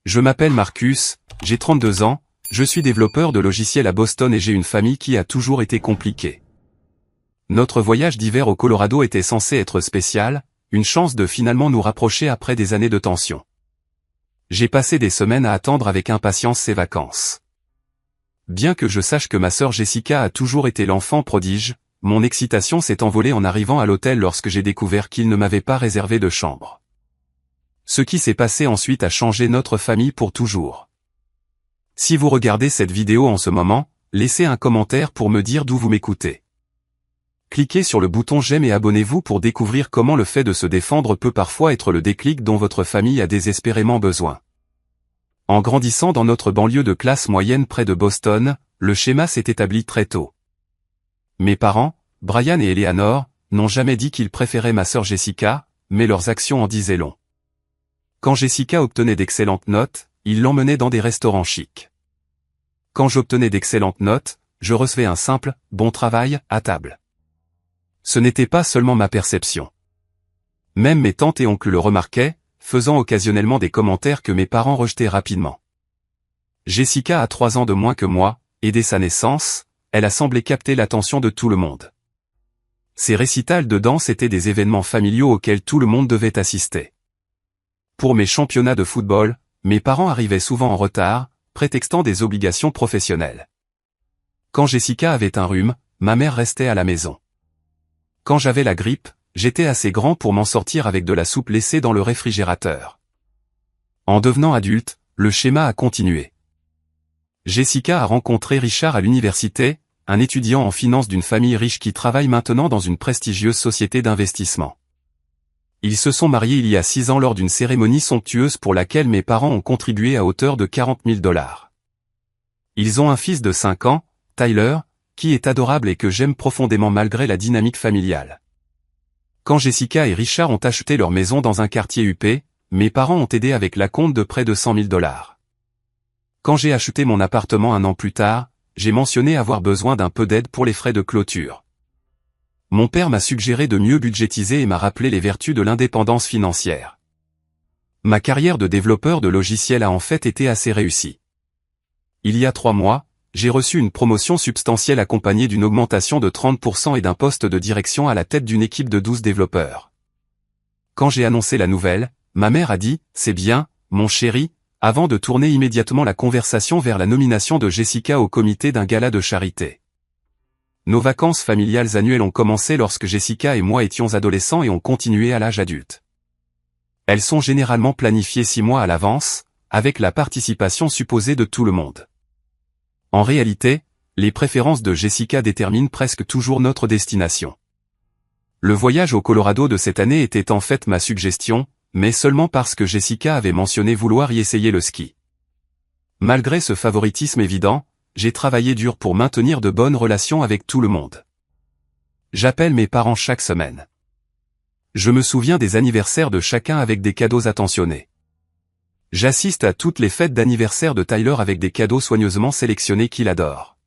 Je m'appelle Marcus, j'ai 32 ans, je suis développeur de logiciels à Boston et j'ai une famille qui a toujours été compliquée. Notre voyage d'hiver au Colorado était censé être spécial, une chance de finalement nous rapprocher après des années de tension. J'ai passé des semaines à attendre avec impatience ces vacances. Bien que je sache que ma sœur Jessica a toujours été l'enfant prodige, mon excitation s'est envolée en arrivant à l'hôtel lorsque j'ai découvert qu'il ne m'avait pas réservé de chambre. Ce qui s'est passé ensuite a changé notre famille pour toujours. Si vous regardez cette vidéo en ce moment, laissez un commentaire pour me dire d'où vous m'écoutez. Cliquez sur le bouton j'aime et abonnez-vous pour découvrir comment le fait de se défendre peut parfois être le déclic dont votre famille a désespérément besoin. En grandissant dans notre banlieue de classe moyenne près de Boston, le schéma s'est établi très tôt. Mes parents, Brian et Eleanor, n'ont jamais dit qu'ils préféraient ma sœur Jessica, mais leurs actions en disaient long. Quand Jessica obtenait d'excellentes notes, ils l'emmenaient dans des restaurants chics. Quand j'obtenais d'excellentes notes, je recevais un simple « bon travail » à table. Ce n'était pas seulement ma perception. Même mes tantes et oncles le remarquaient, faisant occasionnellement des commentaires que mes parents rejetaient rapidement. Jessica a 3 ans de moins que moi, et dès sa naissance, elle a semblé capter l'attention de tout le monde. Ses récitals de danse étaient des événements familiaux auxquels tout le monde devait assister. Pour mes championnats de football, mes parents arrivaient souvent en retard, prétextant des obligations professionnelles. Quand Jessica avait un rhume, ma mère restait à la maison. Quand j'avais la grippe, j'étais assez grand pour m'en sortir avec de la soupe laissée dans le réfrigérateur. En devenant adulte, le schéma a continué. Jessica a rencontré Richard à l'université, un étudiant en finance d'une famille riche qui travaille maintenant dans une prestigieuse société d'investissement. Ils se sont mariés il y a 6 ans lors d'une cérémonie somptueuse pour laquelle mes parents ont contribué à hauteur de $40 000. Ils ont un fils de 5 ans, Tyler, qui est adorable et que j'aime profondément malgré la dynamique familiale. Quand Jessica et Richard ont acheté leur maison dans un quartier huppé, mes parents ont aidé avec l'acompte de près de $100 000. Quand j'ai acheté mon appartement 1 an plus tard, j'ai mentionné avoir besoin d'un peu d'aide pour les frais de clôture. Mon père m'a suggéré de mieux budgétiser et m'a rappelé les vertus de l'indépendance financière. Ma carrière de développeur de logiciels a en fait été assez réussie. Il y a 3 mois, j'ai reçu une promotion substantielle accompagnée d'une augmentation de 30% et d'un poste de direction à la tête d'une équipe de 12 développeurs. Quand j'ai annoncé la nouvelle, ma mère a dit « C'est bien, mon chéri », avant de tourner immédiatement la conversation vers la nomination de Jessica au comité d'un gala de charité. Nos vacances familiales annuelles ont commencé lorsque Jessica et moi étions adolescents et ont continué à l'âge adulte. Elles sont généralement planifiées 6 mois à l'avance, avec la participation supposée de tout le monde. En réalité, les préférences de Jessica déterminent presque toujours notre destination. Le voyage au Colorado de cette année était en fait ma suggestion, mais seulement parce que Jessica avait mentionné vouloir y essayer le ski. Malgré ce favoritisme évident, j'ai travaillé dur pour maintenir de bonnes relations avec tout le monde. J'appelle mes parents chaque semaine. Je me souviens des anniversaires de chacun avec des cadeaux attentionnés. J'assiste à toutes les fêtes d'anniversaire de Tyler avec des cadeaux soigneusement sélectionnés qu'il adore.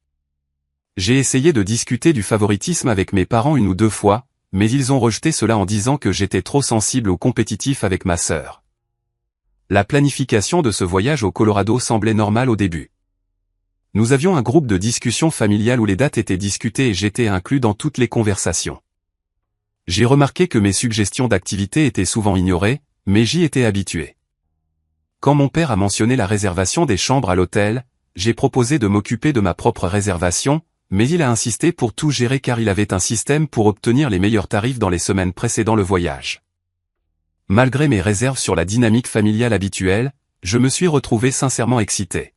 J'ai essayé de discuter du favoritisme avec mes parents 1 ou 2 fois, mais ils ont rejeté cela en disant que j'étais trop sensible au compétitif avec ma sœur. La planification de ce voyage au Colorado semblait normale au début. Nous avions un groupe de discussion familiale où les dates étaient discutées et j'étais inclus dans toutes les conversations. J'ai remarqué que mes suggestions d'activités étaient souvent ignorées, mais j'y étais habitué. Quand mon père a mentionné la réservation des chambres à l'hôtel, j'ai proposé de m'occuper de ma propre réservation, mais il a insisté pour tout gérer car il avait un système pour obtenir les meilleurs tarifs dans les semaines précédant le voyage. Malgré mes réserves sur la dynamique familiale habituelle, je me suis retrouvé sincèrement excité.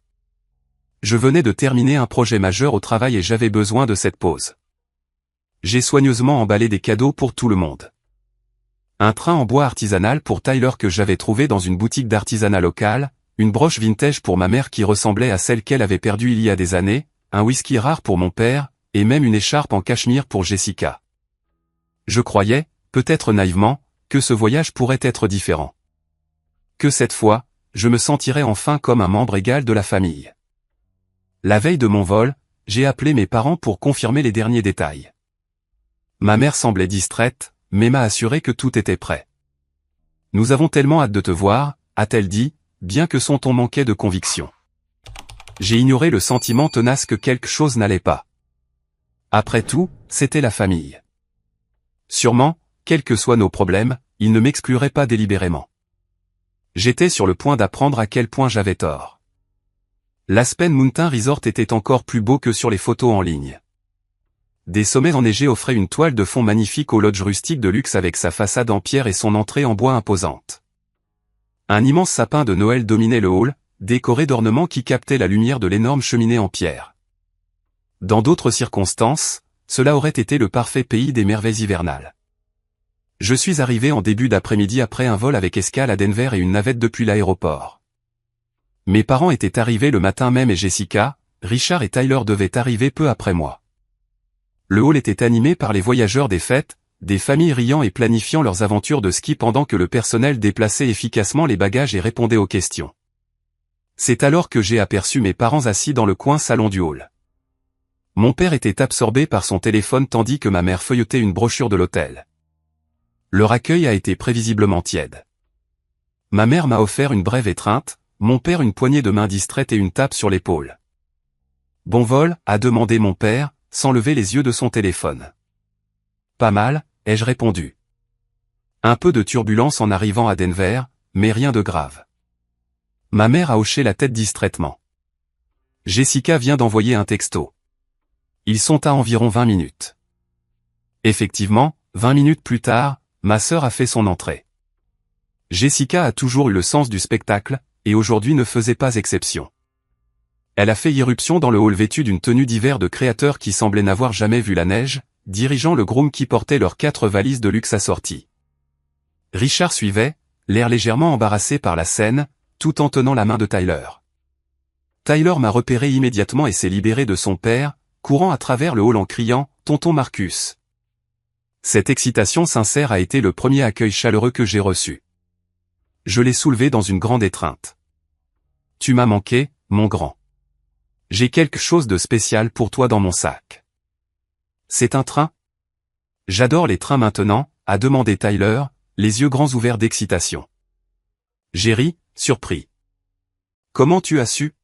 Je venais de terminer un projet majeur au travail et j'avais besoin de cette pause. J'ai soigneusement emballé des cadeaux pour tout le monde. Un train en bois artisanal pour Tyler que j'avais trouvé dans une boutique d'artisanat locale, une broche vintage pour ma mère qui ressemblait à celle qu'elle avait perdue il y a des années, un whisky rare pour mon père, et même une écharpe en cachemire pour Jessica. Je croyais, peut-être naïvement, que ce voyage pourrait être différent. Que cette fois, je me sentirais enfin comme un membre égal de la famille. La veille de mon vol, j'ai appelé mes parents pour confirmer les derniers détails. Ma mère semblait distraite, mais m'a assuré que tout était prêt. « Nous avons tellement hâte de te voir », a-t-elle dit, bien que son ton manquait de conviction. J'ai ignoré le sentiment tenace que quelque chose n'allait pas. Après tout, c'était la famille. Sûrement, quels que soient nos problèmes, ils ne m'excluraient pas délibérément. J'étais sur le point d'apprendre à quel point j'avais tort. L'Aspen Mountain Resort était encore plus beau que sur les photos en ligne. Des sommets enneigés offraient une toile de fond magnifique au lodge rustique de luxe avec sa façade en pierre et son entrée en bois imposante. Un immense sapin de Noël dominait le hall, décoré d'ornements qui captaient la lumière de l'énorme cheminée en pierre. Dans d'autres circonstances, cela aurait été le parfait pays des merveilles hivernales. Je suis arrivé en début d'après-midi après un vol avec escale à Denver et une navette depuis l'aéroport. Mes parents étaient arrivés le matin même et Jessica, Richard et Tyler devaient arriver peu après moi. Le hall était animé par les voyageurs des fêtes, des familles riant et planifiant leurs aventures de ski pendant que le personnel déplaçait efficacement les bagages et répondait aux questions. C'est alors que j'ai aperçu mes parents assis dans le coin salon du hall. Mon père était absorbé par son téléphone tandis que ma mère feuilletait une brochure de l'hôtel. Leur accueil a été prévisiblement tiède. Ma mère m'a offert une brève étreinte, mon père une poignée de main distraite et une tape sur l'épaule. « Bon vol ?» a demandé mon père, sans lever les yeux de son téléphone. « Pas mal », ai-je répondu. Un peu de turbulence en arrivant à Denver, mais rien de grave. Ma mère a hoché la tête distraitement. Jessica vient d'envoyer un texto. Ils sont à environ 20 minutes. Effectivement, 20 minutes plus tard, ma sœur a fait son entrée. Jessica a toujours eu le sens du spectacle, et aujourd'hui ne faisait pas exception. Elle a fait irruption dans le hall vêtue d'une tenue d'hiver de créateur qui semblait n'avoir jamais vu la neige, dirigeant le groom qui portait leurs 4 valises de luxe assorties. Richard suivait, l'air légèrement embarrassé par la scène, tout en tenant la main de Tyler. Tyler m'a repéré immédiatement et s'est libéré de son père, courant à travers le hall en criant « Tonton Marcus ». Cette excitation sincère a été le premier accueil chaleureux que j'ai reçu. Je l'ai soulevé dans une grande étreinte. « Tu m'as manqué, mon grand. J'ai quelque chose de spécial pour toi dans mon sac. » « C'est un train ? » « J'adore les trains maintenant, » a demandé Tyler, les yeux grands ouverts d'excitation. J'ai ri, surpris. « Comment tu as su ? »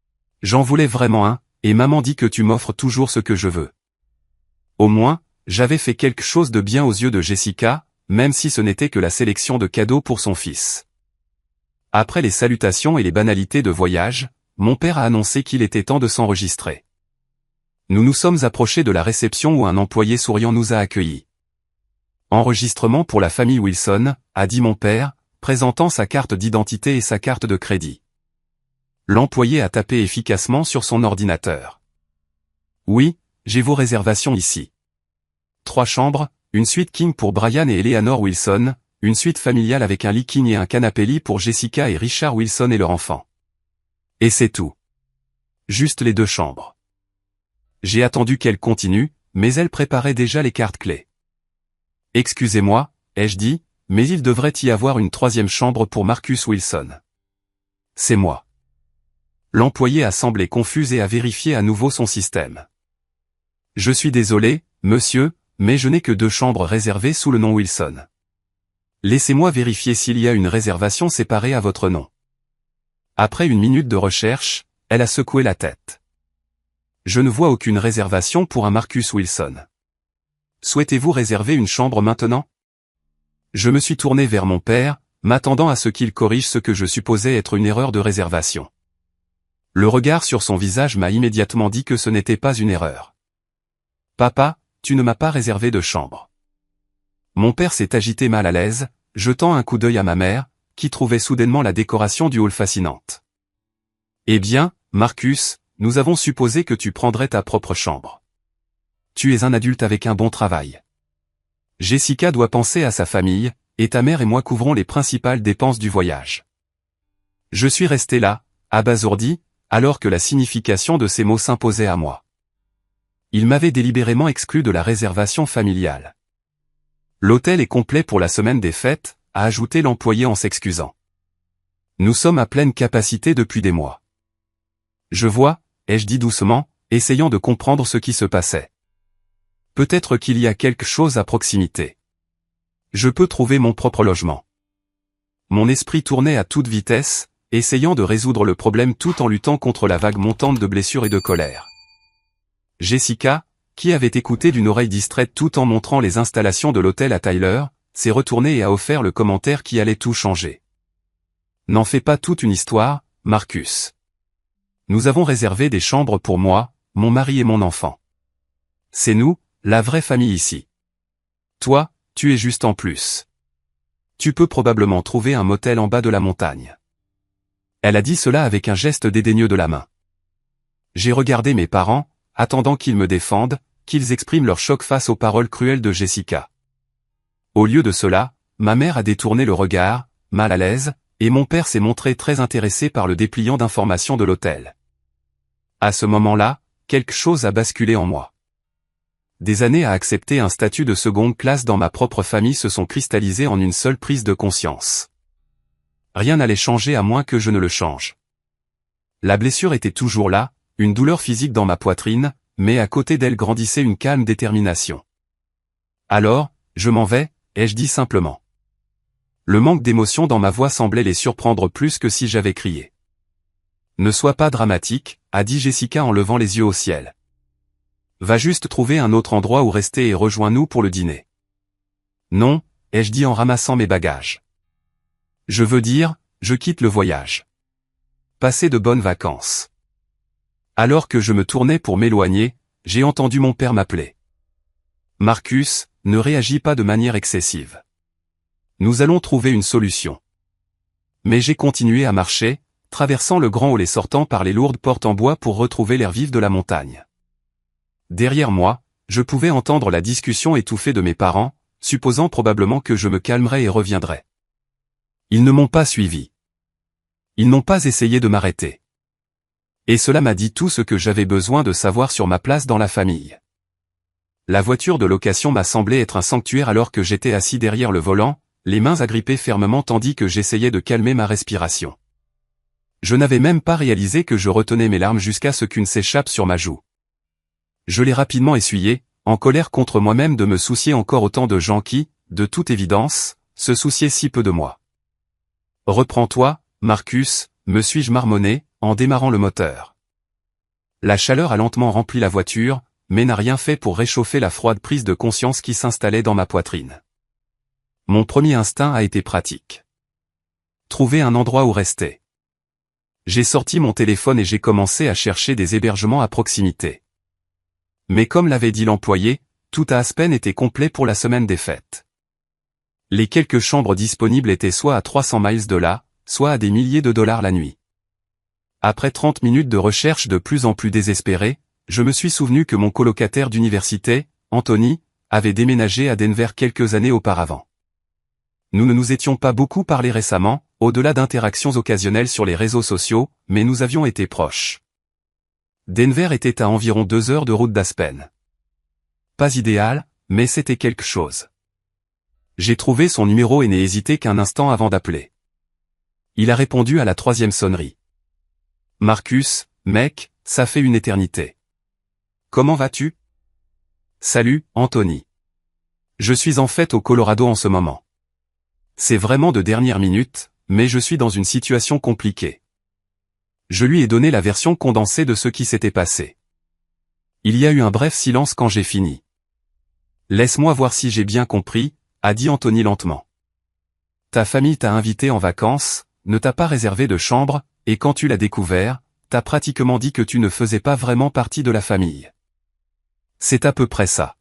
« J'en voulais vraiment un, et maman dit que tu m'offres toujours ce que je veux. » Au moins, j'avais fait quelque chose de bien aux yeux de Jessica, même si ce n'était que la sélection de cadeaux pour son fils. Après les salutations et les banalités de voyage, mon père a annoncé qu'il était temps de s'enregistrer. Nous nous sommes approchés de la réception où un employé souriant nous a accueillis. « Enregistrement pour la famille Wilson », a dit mon père, présentant sa carte d'identité et sa carte de crédit. L'employé a tapé efficacement sur son ordinateur. « Oui, j'ai vos réservations ici. 3 chambres, une suite king pour Brian et Eleanor Wilson, une suite familiale avec un lit king et un canapé lit pour Jessica et Richard Wilson et leur enfant. Et c'est tout. Juste les 2 chambres. » J'ai attendu qu'elle continue, mais elle préparait déjà les cartes clés. « Excusez-moi, ai-je dit, mais il devrait y avoir une 3e chambre pour Marcus Wilson. » « C'est moi. » L'employé a semblé confus et a vérifié à nouveau son système. « Je suis désolé, monsieur, mais je n'ai que 2 chambres réservées sous le nom Wilson. Laissez-moi vérifier s'il y a une réservation séparée à votre nom. » Après une minute de recherche, elle a secoué la tête. Je ne vois aucune réservation pour un Marcus Wilson. Souhaitez-vous réserver une chambre maintenant ? Je me suis tourné vers mon père, m'attendant à ce qu'il corrige ce que je supposais être une erreur de réservation. Le regard sur son visage m'a immédiatement dit que ce n'était pas une erreur. « Papa, tu ne m'as pas réservé de chambre. » Mon père s'est agité mal à l'aise, jetant un coup d'œil à ma mère, qui trouvait soudainement la décoration du hall fascinante. « Eh bien, Marcus, nous avons supposé que tu prendrais ta propre chambre. Tu es un adulte avec un bon travail. Jessica doit penser à sa famille, et ta mère et moi couvrons les principales dépenses du voyage. » Je suis resté là, abasourdi, alors que la signification de ces mots s'imposait à moi. Il m'avait délibérément exclu de la réservation familiale. « L'hôtel est complet pour la semaine des fêtes », a ajouté l'employé en s'excusant. « Nous sommes à pleine capacité depuis des mois. » Je vois, ai-je dit doucement, essayant de comprendre ce qui se passait. Peut-être qu'il y a quelque chose à proximité. Je peux trouver mon propre logement. Mon esprit tournait à toute vitesse, essayant de résoudre le problème tout en luttant contre la vague montante de blessures et de colère. Jessica, qui avait écouté d'une oreille distraite tout en montrant les installations de l'hôtel à Tyler, s'est retournée et a offert le commentaire qui allait tout changer. N'en fais pas toute une histoire, Marcus. Nous avons réservé des chambres pour moi, mon mari et mon enfant. C'est nous, la vraie famille ici. Toi, tu es juste en plus. Tu peux probablement trouver un motel en bas de la montagne. Elle a dit cela avec un geste dédaigneux de la main. J'ai regardé mes parents, attendant qu'ils me défendent, qu'ils expriment leur choc face aux paroles cruelles de Jessica. Au lieu de cela, ma mère a détourné le regard, mal à l'aise, et mon père s'est montré très intéressé par le dépliant d'informations de l'hôtel. À ce moment-là, quelque chose a basculé en moi. Des années à accepter un statut de seconde classe dans ma propre famille se sont cristallisées en une seule prise de conscience. Rien n'allait changer à moins que je ne le change. La blessure était toujours là, une douleur physique dans ma poitrine, mais à côté d'elle grandissait une calme détermination. Alors, je m'en vais, ai-je dit simplement. Le manque d'émotion dans ma voix semblait les surprendre plus que si j'avais crié. Ne sois pas dramatique, a dit Jessica en levant les yeux au ciel. Va juste trouver un autre endroit où rester et rejoins-nous pour le dîner. Non, ai-je dit en ramassant mes bagages. Je veux dire, je quitte le voyage. Passez de bonnes vacances. Alors que je me tournais pour m'éloigner, j'ai entendu mon père m'appeler. Marcus, ne réagis pas de manière excessive. Nous allons trouver une solution. Mais j'ai continué à marcher, traversant le grand hall et sortant par les lourdes portes en bois pour retrouver l'air vif de la montagne. Derrière moi, je pouvais entendre la discussion étouffée de mes parents, supposant probablement que je me calmerais et reviendrais. Ils ne m'ont pas suivi. Ils n'ont pas essayé de m'arrêter. Et cela m'a dit tout ce que j'avais besoin de savoir sur ma place dans la famille. La voiture de location m'a semblé être un sanctuaire alors que j'étais assis derrière le volant, les mains agrippées fermement tandis que j'essayais de calmer ma respiration. Je n'avais même pas réalisé que je retenais mes larmes jusqu'à ce qu'une s'échappe sur ma joue. Je l'ai rapidement essuyée, en colère contre moi-même de me soucier encore autant de gens qui, de toute évidence, se souciaient si peu de moi. Reprends-toi, Marcus, me suis-je marmonné, en démarrant le moteur. La chaleur a lentement rempli la voiture, mais n'a rien fait pour réchauffer la froide prise de conscience qui s'installait dans ma poitrine. Mon premier instinct a été pratique. Trouver un endroit où rester. J'ai sorti mon téléphone et j'ai commencé à chercher des hébergements à proximité. Mais comme l'avait dit l'employé, tout à Aspen était complet pour la semaine des fêtes. Les quelques chambres disponibles étaient soit à 300 miles de là, soit à des milliers de dollars la nuit. Après 30 minutes de recherche de plus en plus désespérée, je me suis souvenu que mon colocataire d'université, Anthony, avait déménagé à Denver quelques années auparavant. Nous ne nous étions pas beaucoup parlé récemment, au-delà d'interactions occasionnelles sur les réseaux sociaux, mais nous avions été proches. Denver était à environ 2 heures de route d'Aspen. Pas idéal, mais c'était quelque chose. J'ai trouvé son numéro et n'ai hésité qu'un instant avant d'appeler. Il a répondu à la 3e sonnerie. Marcus, mec, ça fait une éternité. Comment vas-tu? Salut, Anthony. Je suis en fait au Colorado en ce moment. C'est vraiment de dernière minute, mais je suis dans une situation compliquée. Je lui ai donné la version condensée de ce qui s'était passé. Il y a eu un bref silence quand j'ai fini. Laisse-moi voir si j'ai bien compris, a dit Anthony lentement. Ta famille t'a invité en vacances, ne t'a pas réservé de chambre, et quand tu l'as découvert, t'as pratiquement dit que tu ne faisais pas vraiment partie de la famille. C'est à peu près ça.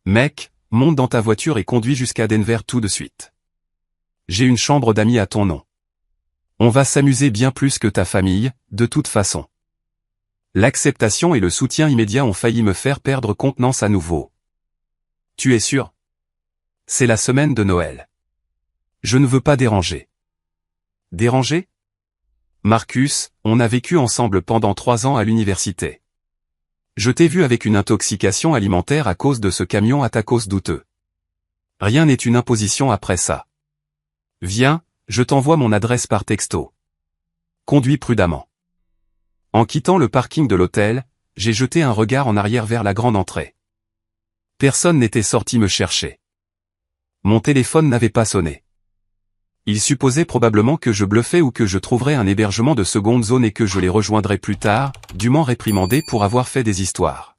Mec, monte dans ta voiture et conduis jusqu'à Denver tout de suite. J'ai une chambre d'amis à ton nom. On va s'amuser bien plus que ta famille, de toute façon. L'acceptation et le soutien immédiat ont failli me faire perdre contenance à nouveau. Tu es sûr? C'est la semaine de Noël. Je ne veux pas déranger. Déranger? Marcus, on a vécu ensemble pendant 3 ans à l'université. Je t'ai vu avec une intoxication alimentaire à cause de ce camion à tacos douteux. Rien n'est une imposition après ça. Viens, je t'envoie mon adresse par texto. Conduis prudemment. En quittant le parking de l'hôtel, j'ai jeté un regard en arrière vers la grande entrée. Personne n'était sorti me chercher. Mon téléphone n'avait pas sonné. Ils supposaient probablement que je bluffais ou que je trouverais un hébergement de seconde zone et que je les rejoindrais plus tard, dûment réprimandé pour avoir fait des histoires.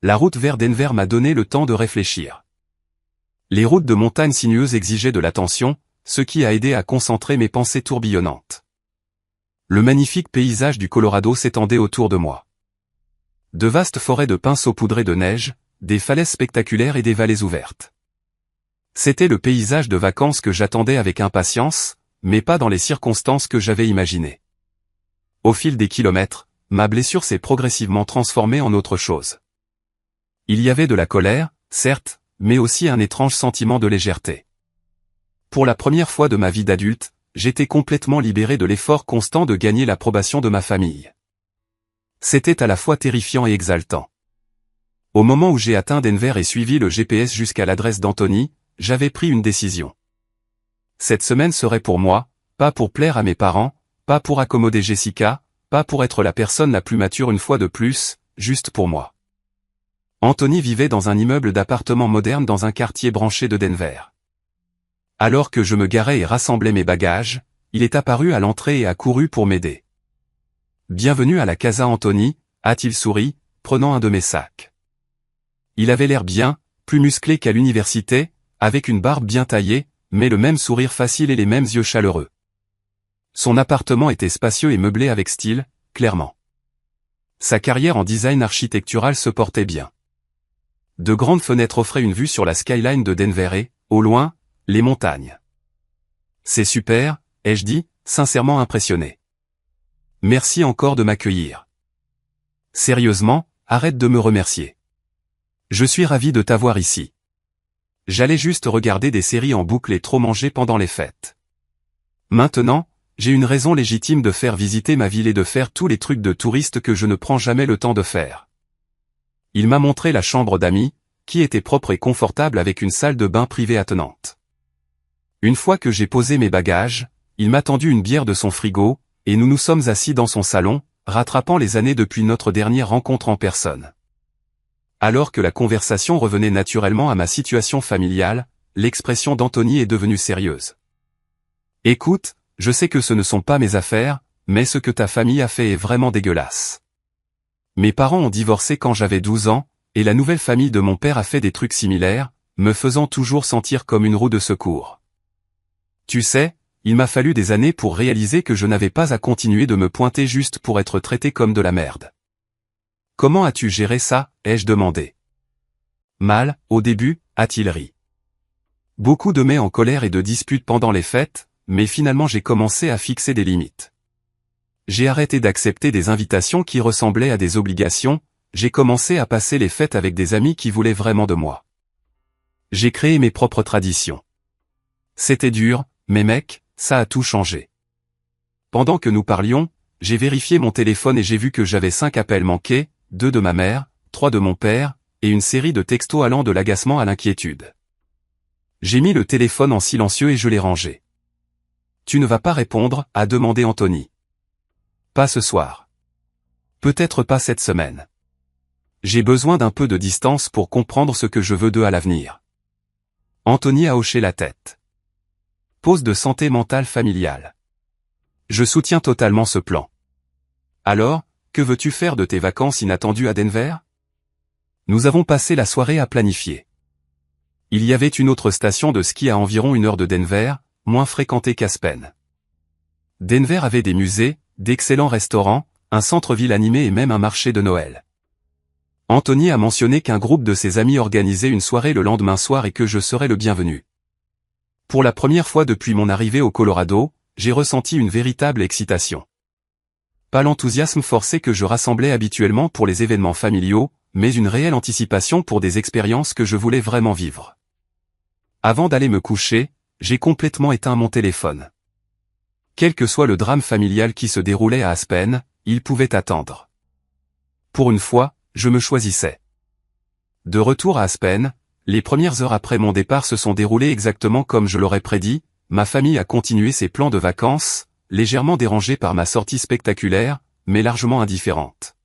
La route vers Denver m'a donné le temps de réfléchir. Les routes de montagne sinueuses exigeaient de l'attention, ce qui a aidé à concentrer mes pensées tourbillonnantes. Le magnifique paysage du Colorado s'étendait autour de moi. De vastes forêts de pins saupoudrées de neige, des falaises spectaculaires et des vallées ouvertes. C'était le paysage de vacances que j'attendais avec impatience, mais pas dans les circonstances que j'avais imaginées. Au fil des kilomètres, ma blessure s'est progressivement transformée en autre chose. Il y avait de la colère, certes, mais aussi un étrange sentiment de légèreté. Pour la première fois de ma vie d'adulte, j'étais complètement libéré de l'effort constant de gagner l'approbation de ma famille. C'était à la fois terrifiant et exaltant. Au moment où j'ai atteint Denver et suivi le GPS jusqu'à l'adresse d'Anthony, j'avais pris une décision. Cette semaine serait pour moi, pas pour plaire à mes parents, pas pour accommoder Jessica, pas pour être la personne la plus mature une fois de plus, juste pour moi. Anthony vivait dans un immeuble d'appartements moderne dans un quartier branché de Denver. Alors que je me garais et rassemblais mes bagages, il est apparu à l'entrée et a couru pour m'aider. « Bienvenue à la Casa Anthony », a-t-il souri, prenant un de mes sacs. Il avait l'air bien, plus musclé qu'à l'université, avec une barbe bien taillée, mais le même sourire facile et les mêmes yeux chaleureux. Son appartement était spacieux et meublé avec style, clairement. Sa carrière en design architectural se portait bien. De grandes fenêtres offraient une vue sur la skyline de Denver et, au loin, les montagnes. « C'est super », ai-je dit, sincèrement impressionné. « Merci encore de m'accueillir. » « Sérieusement, arrête de me remercier. Je suis ravi de t'avoir ici. J'allais juste regarder des séries en boucle et trop manger pendant les fêtes. Maintenant, j'ai une raison légitime de faire visiter ma ville et de faire tous les trucs de touriste que je ne prends jamais le temps de faire. » Il m'a montré la chambre d'amis, qui était propre et confortable avec une salle de bain privée attenante. Une fois que j'ai posé mes bagages, il m'a tendu une bière de son frigo, et nous nous sommes assis dans son salon, rattrapant les années depuis notre dernière rencontre en personne. Alors que la conversation revenait naturellement à ma situation familiale, l'expression d'Anthony est devenue sérieuse. « Écoute, je sais que ce ne sont pas mes affaires, mais ce que ta famille a fait est vraiment dégueulasse. Mes parents ont divorcé quand j'avais 12 ans, et la nouvelle famille de mon père a fait des trucs similaires, me faisant toujours sentir comme une roue de secours. Tu sais, il m'a fallu des années pour réaliser que je n'avais pas à continuer de me pointer juste pour être traité comme de la merde. Comment as-tu géré ça, ai-je demandé. Mal, au début, a-t-il ri. Beaucoup de mets en colère et de disputes pendant les fêtes, mais finalement j'ai commencé à fixer des limites. J'ai arrêté d'accepter des invitations qui ressemblaient à des obligations, j'ai commencé à passer les fêtes avec des amis qui voulaient vraiment de moi. J'ai créé mes propres traditions. C'était dur, mais mec, ça a tout changé. Pendant que nous parlions, j'ai vérifié mon téléphone et j'ai vu que j'avais 5 appels manqués, 2 de ma mère, 3 de mon père, et une série de textos allant de l'agacement à l'inquiétude. J'ai mis le téléphone en silencieux et je l'ai rangé. « Tu ne vas pas répondre ?» a demandé Anthony. « Pas ce soir. Peut-être pas cette semaine. J'ai besoin d'un peu de distance pour comprendre ce que je veux d'eux à l'avenir. » Anthony a hoché la tête. Pause de santé mentale familiale. Je soutiens totalement ce plan. Alors, que veux-tu faire de tes vacances inattendues à Denver? Nous avons passé la soirée à planifier. Il y avait une autre station de ski à environ 1 heure de Denver, moins fréquentée qu'Aspen. Denver avait des musées, d'excellents restaurants, un centre-ville animé et même un marché de Noël. Anthony a mentionné qu'un groupe de ses amis organisait une soirée le lendemain soir et que je serais le bienvenu. Pour la première fois depuis mon arrivée au Colorado, j'ai ressenti une véritable excitation. Pas l'enthousiasme forcé que je rassemblais habituellement pour les événements familiaux, mais une réelle anticipation pour des expériences que je voulais vraiment vivre. Avant d'aller me coucher, j'ai complètement éteint mon téléphone. Quel que soit le drame familial qui se déroulait à Aspen, il pouvait attendre. Pour une fois, je me choisissais. De retour à Aspen, les premières heures après mon départ se sont déroulées exactement comme je l'aurais prédit, ma famille a continué ses plans de vacances, légèrement dérangés par ma sortie spectaculaire, mais largement indifférente.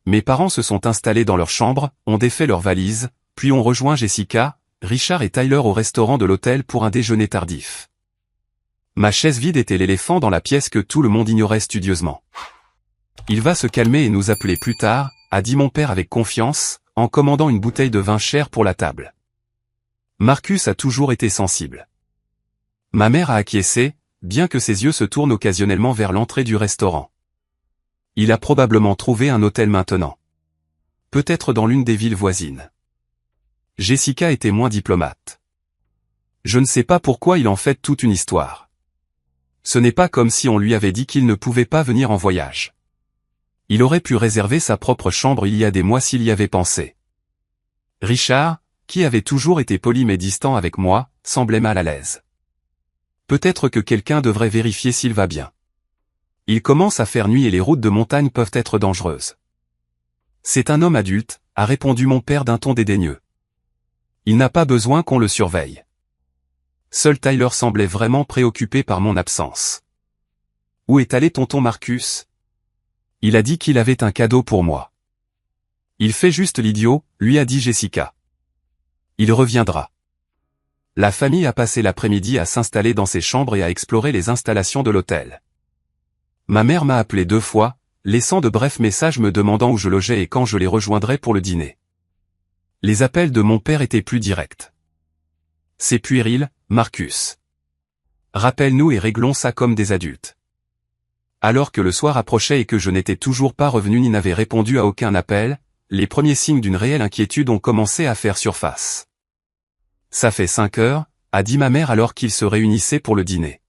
Mes parents se sont installés dans leur chambre, ont défait leurs valises, puis ont rejoint Jessica, Richard et Tyler au restaurant de l'hôtel pour un déjeuner tardif. Ma chaise vide était l'éléphant dans la pièce que tout le monde ignorait studieusement. Il va se calmer et nous appeler plus tard, a dit mon père avec confiance, en commandant une bouteille de vin cher pour la table. Marcus a toujours été sensible. Ma mère a acquiescé, bien que ses yeux se tournent occasionnellement vers l'entrée du restaurant. Il a probablement trouvé un hôtel maintenant. Peut-être dans l'une des villes voisines. Jessica était moins diplomate. Je ne sais pas pourquoi il en fait toute une histoire. Ce n'est pas comme si on lui avait dit qu'il ne pouvait pas venir en voyage. Il aurait pu réserver sa propre chambre il y a des mois s'il y avait pensé. Richard, qui avait toujours été poli mais distant avec moi, semblait mal à l'aise. Peut-être que quelqu'un devrait vérifier s'il va bien. Il commence à faire nuit et les routes de montagne peuvent être dangereuses. C'est un homme adulte, a répondu mon père d'un ton dédaigneux. Il n'a pas besoin qu'on le surveille. Seul Tyler semblait vraiment préoccupé par mon absence. Où est allé tonton Marcus? Il a dit qu'il avait un cadeau pour moi. Il fait juste l'idiot, lui a dit Jessica. Il reviendra. La famille a passé l'après-midi à s'installer dans ses chambres et à explorer les installations de l'hôtel. Ma mère m'a appelé 2 fois, laissant de brefs messages me demandant où je logeais et quand je les rejoindrais pour le dîner. Les appels de mon père étaient plus directs. C'est puéril, Marcus. Rappelle-nous et réglons ça comme des adultes. Alors que le soir approchait et que je n'étais toujours pas revenu ni n'avais répondu à aucun appel, les premiers signes d'une réelle inquiétude ont commencé à faire surface. Ça fait 5 heures, a dit ma mère alors qu'ils se réunissaient pour le dîner.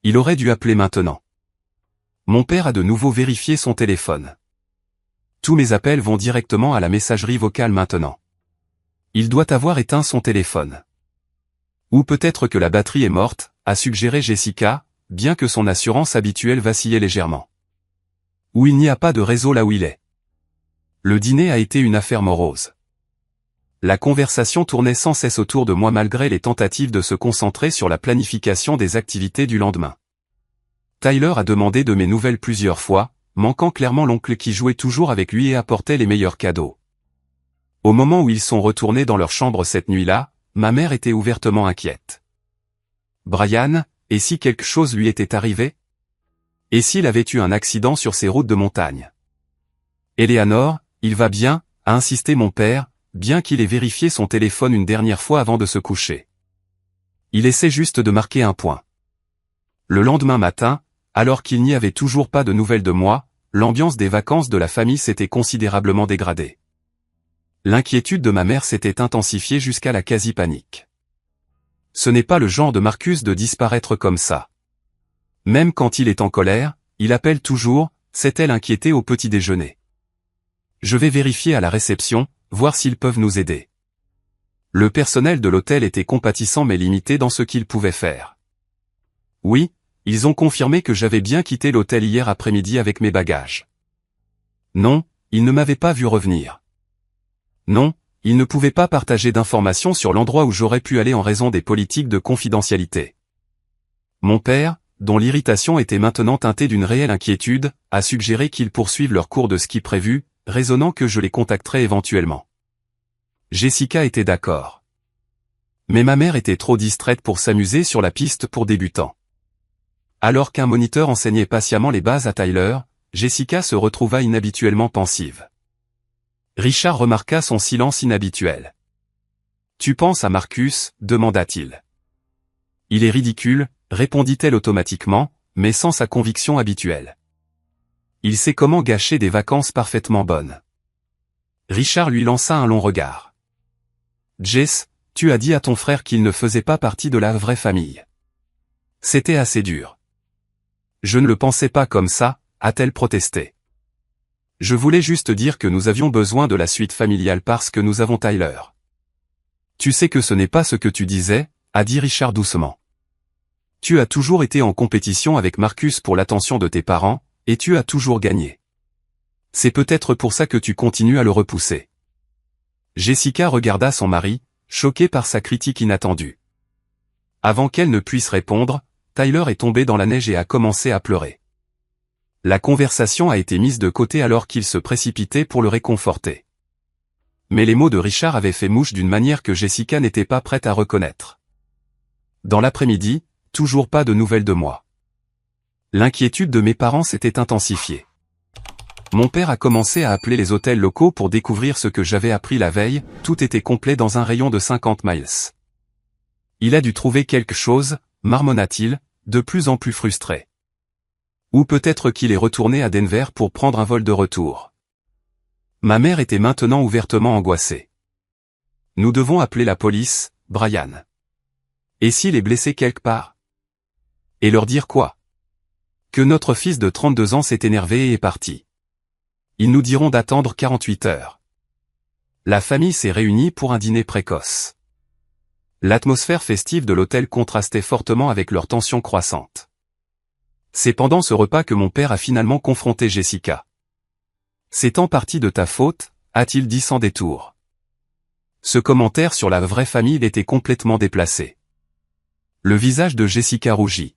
Il aurait dû appeler maintenant. Mon père a de nouveau vérifié son téléphone. Tous mes appels vont directement à la messagerie vocale maintenant. Il doit avoir éteint son téléphone. Ou peut-être que la batterie est morte, a suggéré Jessica, bien que son assurance habituelle vacillait légèrement. Ou il n'y a pas de réseau là où il est. Le dîner a été une affaire morose. La conversation tournait sans cesse autour de moi malgré les tentatives de se concentrer sur la planification des activités du lendemain. Tyler a demandé de mes nouvelles plusieurs fois, manquant clairement l'oncle qui jouait toujours avec lui et apportait les meilleurs cadeaux. Au moment où ils sont retournés dans leur chambre cette nuit-là, ma mère était ouvertement inquiète. Brian, et si quelque chose lui était arrivé? Et s'il avait eu un accident sur ces routes de montagne? Eleanor, il va bien, a insisté mon père, bien qu'il ait vérifié son téléphone une dernière fois avant de se coucher. Il essaie juste de marquer un point. Le lendemain matin, alors qu'il n'y avait toujours pas de nouvelles de moi, l'ambiance des vacances de la famille s'était considérablement dégradée. L'inquiétude de ma mère s'était intensifiée jusqu'à la quasi-panique. Ce n'est pas le genre de Marcus de disparaître comme ça. Même quand il est en colère, il appelle toujours, s'est-elle inquiétée au petit déjeuner. Je vais vérifier à la réception, voir s'ils peuvent nous aider. Le personnel de l'hôtel était compatissant mais limité dans ce qu'il pouvait faire. Oui, ils ont confirmé que j'avais bien quitté l'hôtel hier après-midi avec mes bagages. Non, ils ne m'avaient pas vu revenir. Non, ils ne pouvaient pas partager d'informations sur l'endroit où j'aurais pu aller en raison des politiques de confidentialité. Mon père, dont l'irritation était maintenant teintée d'une réelle inquiétude, a suggéré qu'ils poursuivent leur cours de ski prévu, raisonnant que je les contacterais éventuellement. Jessica était d'accord. Mais ma mère était trop distraite pour s'amuser sur la piste pour débutants. Alors qu'un moniteur enseignait patiemment les bases à Tyler, Jessica se retrouva inhabituellement pensive. Richard remarqua son silence inhabituel. « Tu penses à Marcus ?» demanda-t-il. « Il est ridicule », répondit-elle automatiquement, mais sans sa conviction habituelle. « Il sait comment gâcher des vacances parfaitement bonnes. » Richard lui lança un long regard. « Jess, tu as dit à ton frère qu'il ne faisait pas partie de la vraie famille. » C'était assez dur. « Je ne le pensais pas comme ça », a-t-elle protesté. « Je voulais juste dire que nous avions besoin de la suite familiale parce que nous avons Tyler. »« Tu sais que ce n'est pas ce que tu disais », a dit Richard doucement. « Tu as toujours été en compétition avec Marcus pour l'attention de tes parents, et tu as toujours gagné. C'est peut-être pour ça que tu continues à le repousser. » Jessica regarda son mari, choquée par sa critique inattendue. Avant qu'elle ne puisse répondre, Tyler est tombé dans la neige et a commencé à pleurer. La conversation a été mise de côté alors qu'il se précipitait pour le réconforter. Mais les mots de Richard avaient fait mouche d'une manière que Jessica n'était pas prête à reconnaître. Dans l'après-midi, toujours pas de nouvelles de moi. L'inquiétude de mes parents s'était intensifiée. Mon père a commencé à appeler les hôtels locaux pour découvrir ce que j'avais appris la veille, tout était complet dans un rayon de 50 miles. Il a dû trouver quelque chose, marmonna-t-il, de plus en plus frustré. Ou peut-être qu'il est retourné à Denver pour prendre un vol de retour. Ma mère était maintenant ouvertement angoissée. Nous devons appeler la police, Brian. Et s'il est blessé quelque part? Et leur dire quoi? Que notre fils de 32 ans s'est énervé et est parti. Ils nous diront d'attendre 48 heures. La famille s'est réunie pour un dîner précoce. L'atmosphère festive de l'hôtel contrastait fortement avec leur tension croissante. C'est pendant ce repas que mon père a finalement confronté Jessica. « C'est en partie de ta faute », a-t-il dit sans détour. Ce commentaire sur la vraie famille était complètement déplacé. Le visage de Jessica rougit.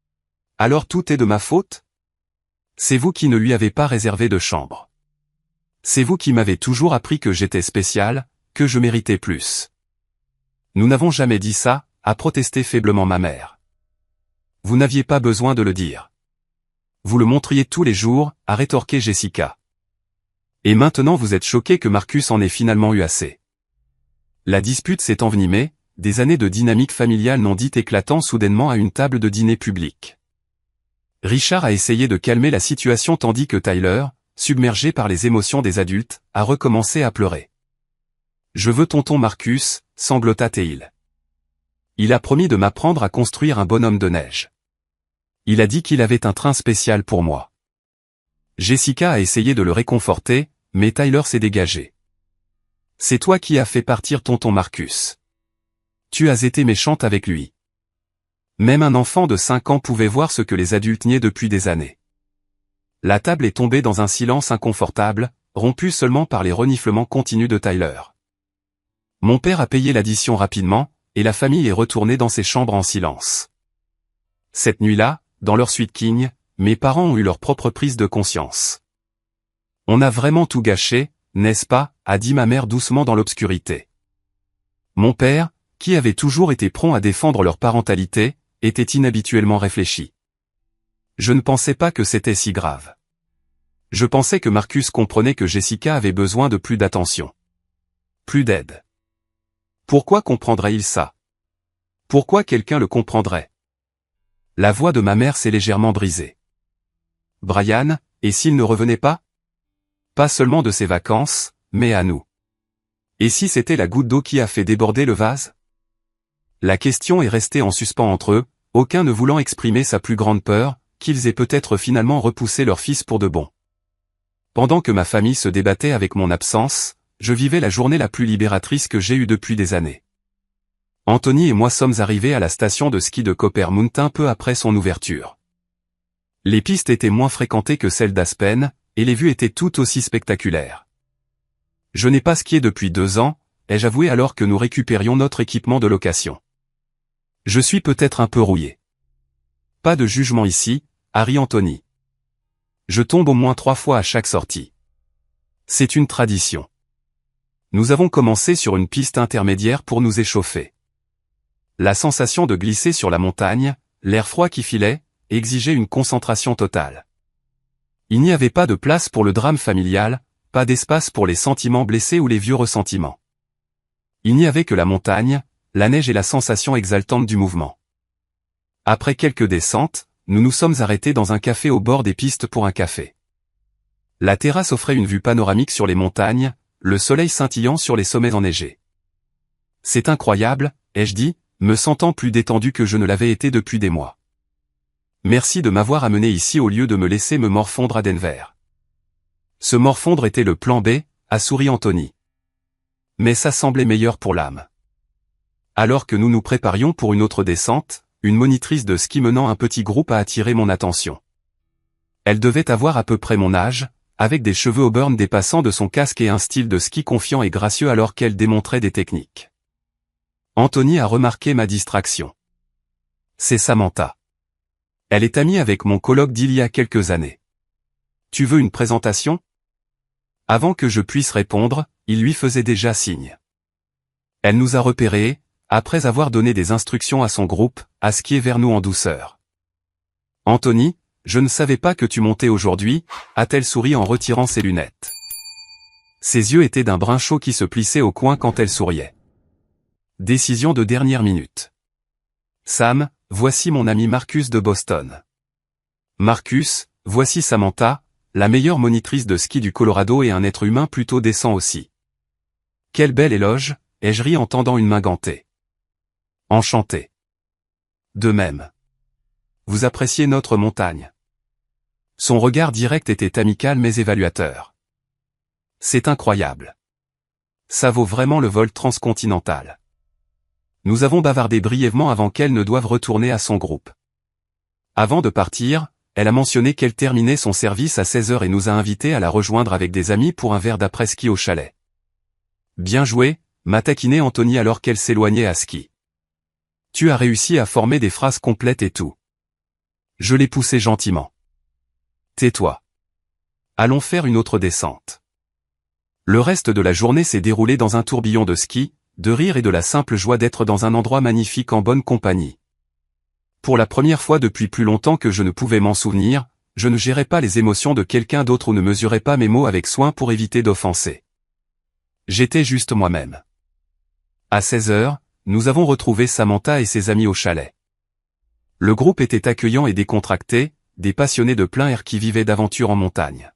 « Alors tout est de ma faute ? C'est vous qui ne lui avez pas réservé de chambre. C'est vous qui m'avez toujours appris que j'étais spécial, que je méritais plus. » Nous n'avons jamais dit ça, a protesté faiblement ma mère. Vous n'aviez pas besoin de le dire. Vous le montriez tous les jours, a rétorqué Jessica. Et maintenant vous êtes choqué que Marcus en ait finalement eu assez. La dispute s'est envenimée, des années de dynamique familiale non dite éclatant soudainement à une table de dîner public. Richard a essayé de calmer la situation tandis que Tyler, submergé par les émotions des adultes, a recommencé à pleurer. « Je veux tonton Marcus », sanglota Teil. Il a promis de m'apprendre à construire un bonhomme de neige. Il a dit qu'il avait un train spécial pour moi. Jessica a essayé de le réconforter, mais Tyler s'est dégagé. « C'est toi qui as fait partir tonton Marcus. Tu as été méchante avec lui. » Même un enfant de 5 ans pouvait voir ce que les adultes niaient depuis des années. La table est tombée dans un silence inconfortable, rompu seulement par les reniflements continus de Tyler. Mon père a payé l'addition rapidement, et la famille est retournée dans ses chambres en silence. Cette nuit-là, dans leur suite King, mes parents ont eu leur propre prise de conscience. « On a vraiment tout gâché, n'est-ce pas ?» a dit ma mère doucement dans l'obscurité. Mon père, qui avait toujours été prompt à défendre leur parentalité, était inhabituellement réfléchi. Je ne pensais pas que c'était si grave. Je pensais que Marcus comprenait que Jessica avait besoin de plus d'attention. Plus d'aide. Pourquoi comprendrait-il ça? Pourquoi quelqu'un le comprendrait? La voix de ma mère s'est légèrement brisée. Brian, et s'il ne revenait pas? Pas seulement de ses vacances, mais à nous. Et si c'était la goutte d'eau qui a fait déborder le vase? La question est restée en suspens entre eux, aucun ne voulant exprimer sa plus grande peur, qu'ils aient peut-être finalement repoussé leur fils pour de bon. Pendant que ma famille se débattait avec mon absence, je vivais la journée la plus libératrice que j'ai eue depuis des années. Anthony et moi sommes arrivés à la station de ski de Copper Mountain peu après son ouverture. Les pistes étaient moins fréquentées que celles d'Aspen, et les vues étaient tout aussi spectaculaires. Je n'ai pas skié depuis 2 ans, ai-je avoué alors que nous récupérions notre équipement de location. Je suis peut-être un peu rouillé. Pas de jugement ici, a ri Anthony. Je tombe au moins 3 fois à chaque sortie. C'est une tradition. Nous avons commencé sur une piste intermédiaire pour nous échauffer. La sensation de glisser sur la montagne, l'air froid qui filait, exigeait une concentration totale. Il n'y avait pas de place pour le drame familial, pas d'espace pour les sentiments blessés ou les vieux ressentiments. Il n'y avait que la montagne, la neige et la sensation exaltante du mouvement. Après quelques descentes, nous nous sommes arrêtés dans un café au bord des pistes pour un café. La terrasse offrait une vue panoramique sur les montagnes, le soleil scintillant sur les sommets enneigés. « C'est incroyable », ai-je dit, me sentant plus détendu que je ne l'avais été depuis des mois. « Merci de m'avoir amené ici au lieu de me laisser me morfondre à Denver. » Ce morfondre était le plan B, a souri Anthony. Mais ça semblait meilleur pour l'âme. Alors que nous nous préparions pour une autre descente, une monitrice de ski menant un petit groupe a attiré mon attention. Elle devait avoir à peu près mon âge, avec des cheveux auburn dépassant de son casque et un style de ski confiant et gracieux alors qu'elle démontrait des techniques. Anthony a remarqué ma distraction. C'est Samantha. Elle est amie avec mon coloc d'il y a quelques années. Tu veux une présentation? Avant que je puisse répondre, il lui faisait déjà signe. Elle nous a repérés, après avoir donné des instructions à son groupe, à skier vers nous en douceur. Anthony, je ne savais pas que tu montais aujourd'hui, a-t-elle souri en retirant ses lunettes. Ses yeux étaient d'un brun chaud qui se plissait au coin quand elle souriait. Décision de dernière minute. Sam, voici mon ami Marcus de Boston. Marcus, voici Samantha, la meilleure monitrice de ski du Colorado et un être humain plutôt décent aussi. Quel bel éloge, ai-je ri en tendant une main gantée. Enchanté. De même. Vous appréciez notre montagne. Son regard direct était amical mais évaluateur. C'est incroyable. Ça vaut vraiment le vol transcontinental. Nous avons bavardé brièvement avant qu'elle ne doive retourner à son groupe. Avant de partir, elle a mentionné qu'elle terminait son service à 16h et nous a invités à la rejoindre avec des amis pour un verre d'après-ski au chalet. Bien joué, m'a taquiné Anthony alors qu'elle s'éloignait à ski. Tu as réussi à former des phrases complètes et tout. Je l'ai poussé gentiment. Tais-toi. Allons faire une autre descente. Le reste de la journée s'est déroulé dans un tourbillon de ski, de rire et de la simple joie d'être dans un endroit magnifique en bonne compagnie. Pour la première fois depuis plus longtemps que je ne pouvais m'en souvenir, je ne gérais pas les émotions de quelqu'un d'autre ou ne mesurais pas mes mots avec soin pour éviter d'offenser. J'étais juste moi-même. À 16h, nous avons retrouvé Samantha et ses amis au chalet. Le groupe était accueillant et décontracté, des passionnés de plein air qui vivaient d'aventure en montagne.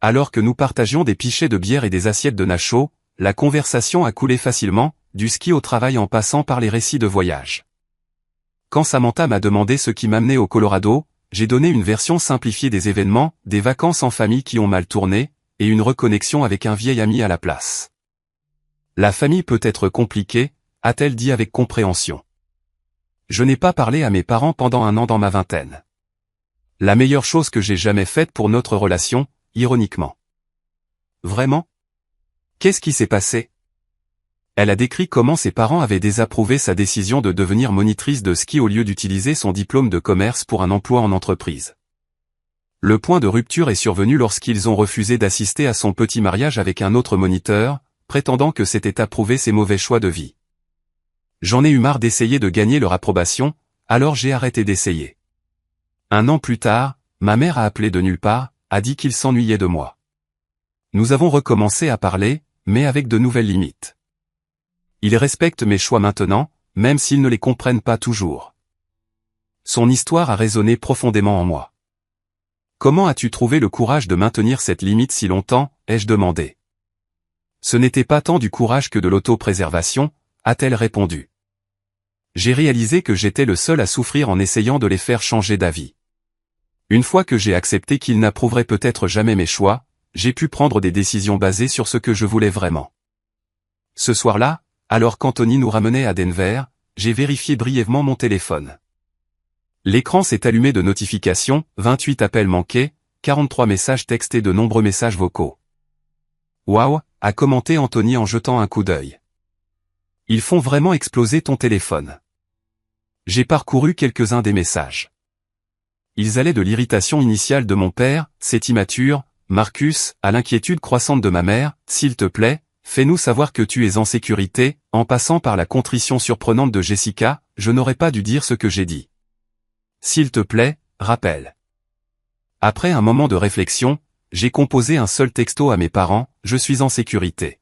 Alors que nous partagions des pichets de bière et des assiettes de nachos, la conversation a coulé facilement, du ski au travail en passant par les récits de voyage. Quand Samantha m'a demandé ce qui m'amenait au Colorado, j'ai donné une version simplifiée des événements, des vacances en famille qui ont mal tourné, et une reconnexion avec un vieil ami à la place. La famille peut être compliquée, a-t-elle dit avec compréhension. Je n'ai pas parlé à mes parents pendant un an dans ma vingtaine. La meilleure chose que j'ai jamais faite pour notre relation, ironiquement. Vraiment? Qu'est-ce qui s'est passé? Elle a décrit comment ses parents avaient désapprouvé sa décision de devenir monitrice de ski au lieu d'utiliser son diplôme de commerce pour un emploi en entreprise. Le point de rupture est survenu lorsqu'ils ont refusé d'assister à son petit mariage avec un autre moniteur, prétendant que c'était approuver ses mauvais choix de vie. J'en ai eu marre d'essayer de gagner leur approbation, alors j'ai arrêté d'essayer. Un an plus tard, ma mère a appelé de nulle part, a dit qu'il s'ennuyait de moi. Nous avons recommencé à parler, mais avec de nouvelles limites. Ils respectent mes choix maintenant, même s'ils ne les comprennent pas toujours. Son histoire a résonné profondément en moi. Comment as-tu trouvé le courage de maintenir cette limite si longtemps, ai-je demandé. Ce n'était pas tant du courage que de l'autopréservation, a-t-elle répondu. J'ai réalisé que j'étais le seul à souffrir en essayant de les faire changer d'avis. Une fois que j'ai accepté qu'ils n'approuveraient peut-être jamais mes choix, j'ai pu prendre des décisions basées sur ce que je voulais vraiment. Ce soir-là, alors qu'Anthony nous ramenait à Denver, j'ai vérifié brièvement mon téléphone. L'écran s'est allumé de notifications, 28 appels manqués, 43 messages textés et de nombreux messages vocaux. Waouh, a commenté Anthony en jetant un coup d'œil. Ils font vraiment exploser ton téléphone. J'ai parcouru quelques-uns des messages. Ils allaient de l'irritation initiale de mon père, c'est immature, Marcus, à l'inquiétude croissante de ma mère, s'il te plaît, fais-nous savoir que tu es en sécurité, en passant par la contrition surprenante de Jessica, je n'aurais pas dû dire ce que j'ai dit. S'il te plaît, rappelle. Après un moment de réflexion, j'ai composé un seul texto à mes parents, je suis en sécurité.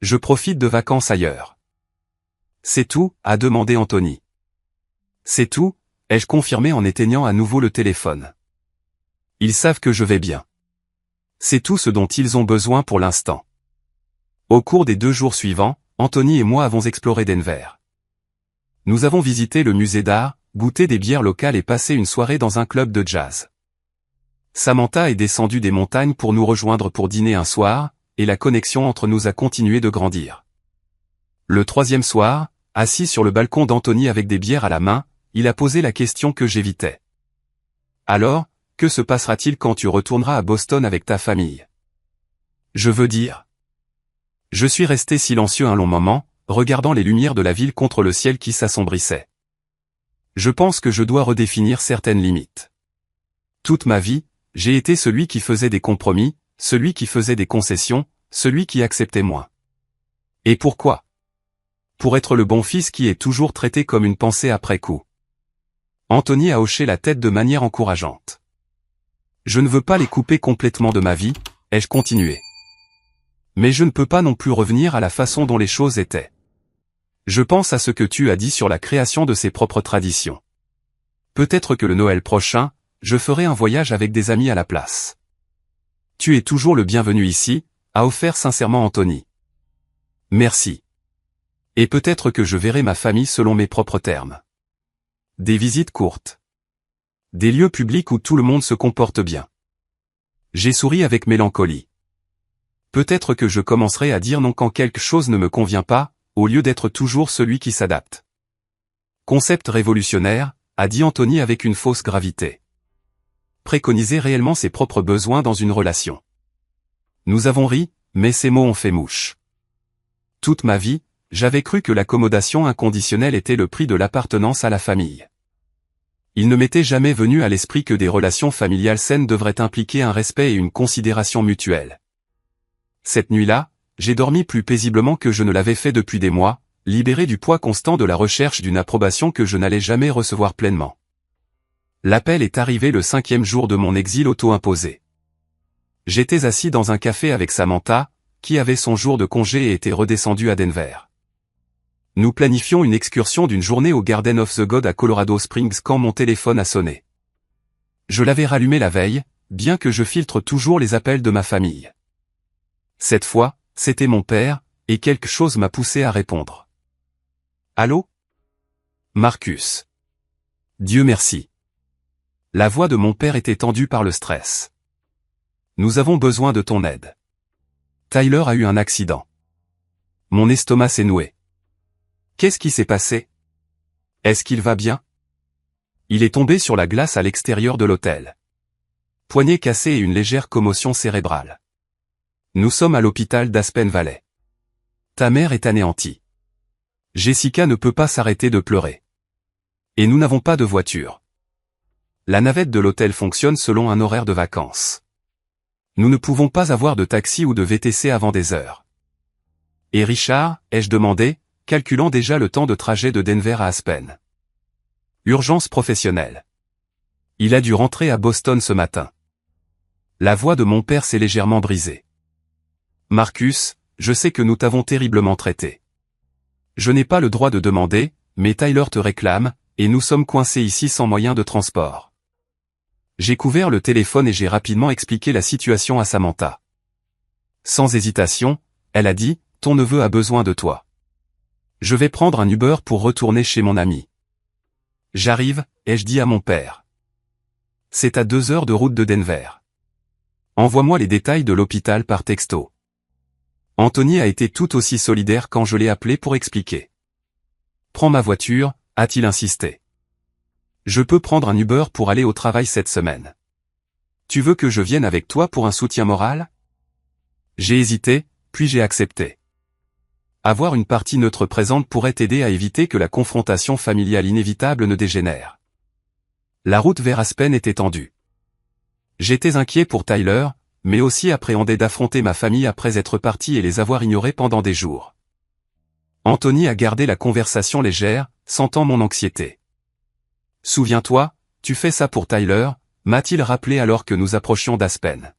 Je profite de vacances ailleurs. C'est tout, a demandé Anthony. C'est tout, ai-je confirmé en éteignant à nouveau le téléphone. Ils savent que je vais bien. C'est tout ce dont ils ont besoin pour l'instant. Au cours des 2 jours suivants, Anthony et moi avons exploré Denver. Nous avons visité le musée d'art, goûté des bières locales et passé une soirée dans un club de jazz. Samantha est descendue des montagnes pour nous rejoindre pour dîner un soir, et la connexion entre nous a continué de grandir. Le 3e soir, assis sur le balcon d'Anthony avec des bières à la main, il a posé la question que j'évitais. Alors, que se passera-t-il quand tu retourneras à Boston avec ta famille? Je veux dire. Je suis resté silencieux un long moment, regardant les lumières de la ville contre le ciel qui s'assombrissait. Je pense que je dois redéfinir certaines limites. Toute ma vie, j'ai été celui qui faisait des compromis, celui qui faisait des concessions, celui qui acceptait moins. Et pourquoi? pour être le bon fils qui est toujours traité comme une pensée après coup. Anthony a hoché la tête de manière encourageante. Je ne veux pas les couper complètement de ma vie, ai-je continué. Mais je ne peux pas non plus revenir à la façon dont les choses étaient. Je pense à ce que tu as dit sur la création de ses propres traditions. Peut-être que le Noël prochain, je ferai un voyage avec des amis à la place. Tu es toujours le bienvenu ici, a offert sincèrement Anthony. Merci. Et peut-être que je verrai ma famille selon mes propres termes. Des visites courtes. Des lieux publics où tout le monde se comporte bien. J'ai souri avec mélancolie. Peut-être que je commencerai à dire non quand quelque chose ne me convient pas, au lieu d'être toujours celui qui s'adapte. Concept révolutionnaire, a dit Anthony avec une fausse gravité. Préconiser réellement ses propres besoins dans une relation. Nous avons ri, mais ces mots ont fait mouche. Toute ma vie, j'avais cru que l'accommodation inconditionnelle était le prix de l'appartenance à la famille. Il ne m'était jamais venu à l'esprit que des relations familiales saines devraient impliquer un respect et une considération mutuelle. Cette nuit-là, j'ai dormi plus paisiblement que je ne l'avais fait depuis des mois, libéré du poids constant de la recherche d'une approbation que je n'allais jamais recevoir pleinement. L'appel est arrivé le 5e jour de mon exil auto-imposé. J'étais assis dans un café avec Samantha, qui avait son jour de congé et était redescendue à Denver. Nous planifions une excursion d'une journée au Garden of the God à Colorado Springs quand mon téléphone a sonné. Je l'avais rallumé la veille, bien que je filtre toujours les appels de ma famille. Cette fois, c'était mon père, et quelque chose m'a poussé à répondre. Allô? Marcus. Dieu merci. La voix de mon père était tendue par le stress. Nous avons besoin de ton aide. Tyler a eu un accident. Mon estomac s'est noué. Qu'est-ce qui s'est passé? Est-ce qu'il va bien? Il est tombé sur la glace à l'extérieur de l'hôtel. Poignet cassé et une légère commotion cérébrale. Nous sommes à l'hôpital d'Aspen Valley. Ta mère est anéantie. Jessica ne peut pas s'arrêter de pleurer. Et nous n'avons pas de voiture. La navette de l'hôtel fonctionne selon un horaire de vacances. Nous ne pouvons pas avoir de taxi ou de VTC avant des heures. Et Richard, ai-je demandé, calculant déjà le temps de trajet de Denver à Aspen. Urgence professionnelle. Il a dû rentrer à Boston ce matin. La voix de mon père s'est légèrement brisée. Marcus, je sais que nous t'avons terriblement traité. Je n'ai pas le droit de demander, mais Tyler te réclame, et nous sommes coincés ici sans moyen de transport. J'ai couvert le téléphone et j'ai rapidement expliqué la situation à Samantha. Sans hésitation, elle a dit, ton neveu a besoin de toi. Je vais prendre un Uber pour retourner chez mon ami. J'arrive, ai-je dit à mon père. C'est à 2 heures de route de Denver. Envoie-moi les détails de l'hôpital par texto. Anthony a été tout aussi solidaire quand je l'ai appelé pour expliquer. Prends ma voiture, a-t-il insisté. Je peux prendre un Uber pour aller au travail cette semaine. Tu veux que je vienne avec toi pour un soutien moral? J'ai hésité, puis j'ai accepté. Avoir une partie neutre présente pourrait aider à éviter que la confrontation familiale inévitable ne dégénère. La route vers Aspen était tendue. J'étais inquiet pour Tyler, mais aussi appréhendé d'affronter ma famille après être parti et les avoir ignorés pendant des jours. Anthony a gardé la conversation légère, sentant mon anxiété. Souviens-toi, tu fais ça pour Tyler, m'a-t-il rappelé alors que nous approchions d'Aspen.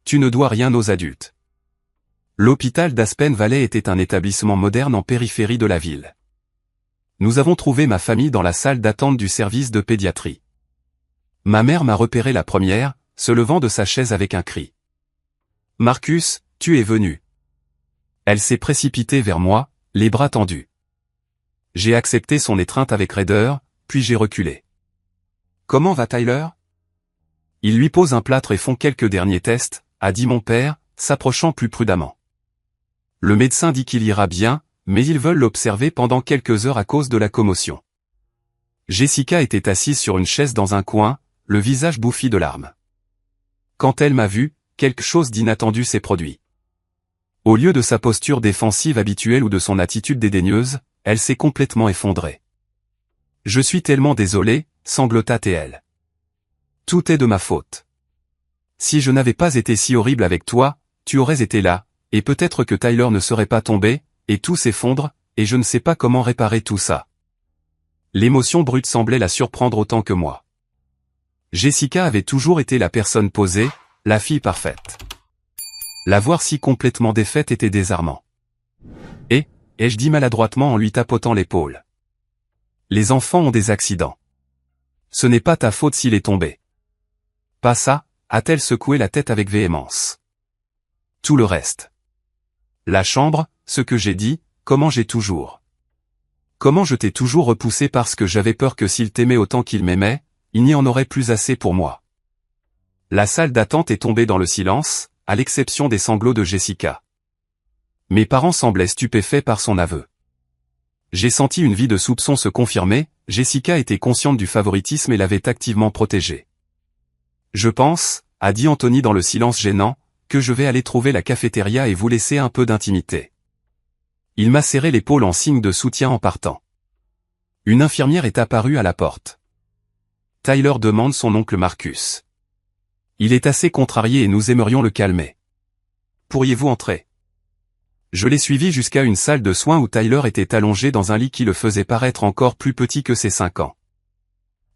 Tu ne dois rien aux adultes. L'hôpital d'Aspen Valley était un établissement moderne en périphérie de la ville. Nous avons trouvé ma famille dans la salle d'attente du service de pédiatrie. Ma mère m'a repéré la première, se levant de sa chaise avec un cri. « Marcus, tu es venu. » Elle s'est précipitée vers moi, les bras tendus. J'ai accepté son étreinte avec raideur, puis j'ai reculé. « Comment va Tyler ?» Ils lui posent un plâtre et font quelques derniers tests, a dit mon père, s'approchant plus prudemment. Le médecin dit qu'il ira bien, mais ils veulent l'observer pendant quelques heures à cause de la commotion. Jessica était assise sur une chaise dans un coin, le visage bouffi de larmes. Quand elle m'a vu, quelque chose d'inattendu s'est produit. Au lieu de sa posture défensive habituelle ou de son attitude dédaigneuse, elle s'est complètement effondrée. « Je suis tellement désolé, sanglota-t-elle. Tout est de ma faute. Si je n'avais pas été si horrible avec toi, tu aurais été là, et peut-être que Tyler ne serait pas tombé, et tout s'effondre, et je ne sais pas comment réparer tout ça. L'émotion brute semblait la surprendre autant que moi. Jessica avait toujours été la personne posée, la fille parfaite. La voir si complètement défaite était désarmant. Ai-je dit maladroitement en lui tapotant l'épaule. Les enfants ont des accidents. Ce n'est pas ta faute s'il est tombé. Pas ça, a-t-elle secoué la tête avec véhémence. Tout le reste. La chambre, ce que j'ai dit, comment je t'ai toujours repoussé parce que j'avais peur que s'il t'aimait autant qu'il m'aimait, il n'y en aurait plus assez pour moi. La salle d'attente est tombée dans le silence, à l'exception des sanglots de Jessica. Mes parents semblaient stupéfaits par son aveu. J'ai senti une vie de soupçon se confirmer, Jessica était consciente du favoritisme et l'avait activement protégée. Je pense, a dit Anthony dans le silence gênant, que je vais aller trouver la cafétéria et vous laisser un peu d'intimité. Il m'a serré l'épaule en signe de soutien en partant. Une infirmière est apparue à la porte. Tyler demande son oncle Marcus. Il est assez contrarié et nous aimerions le calmer. Pourriez-vous entrer ? Je l'ai suivi jusqu'à une salle de soins où Tyler était allongé dans un lit qui le faisait paraître encore plus petit que ses 5 ans.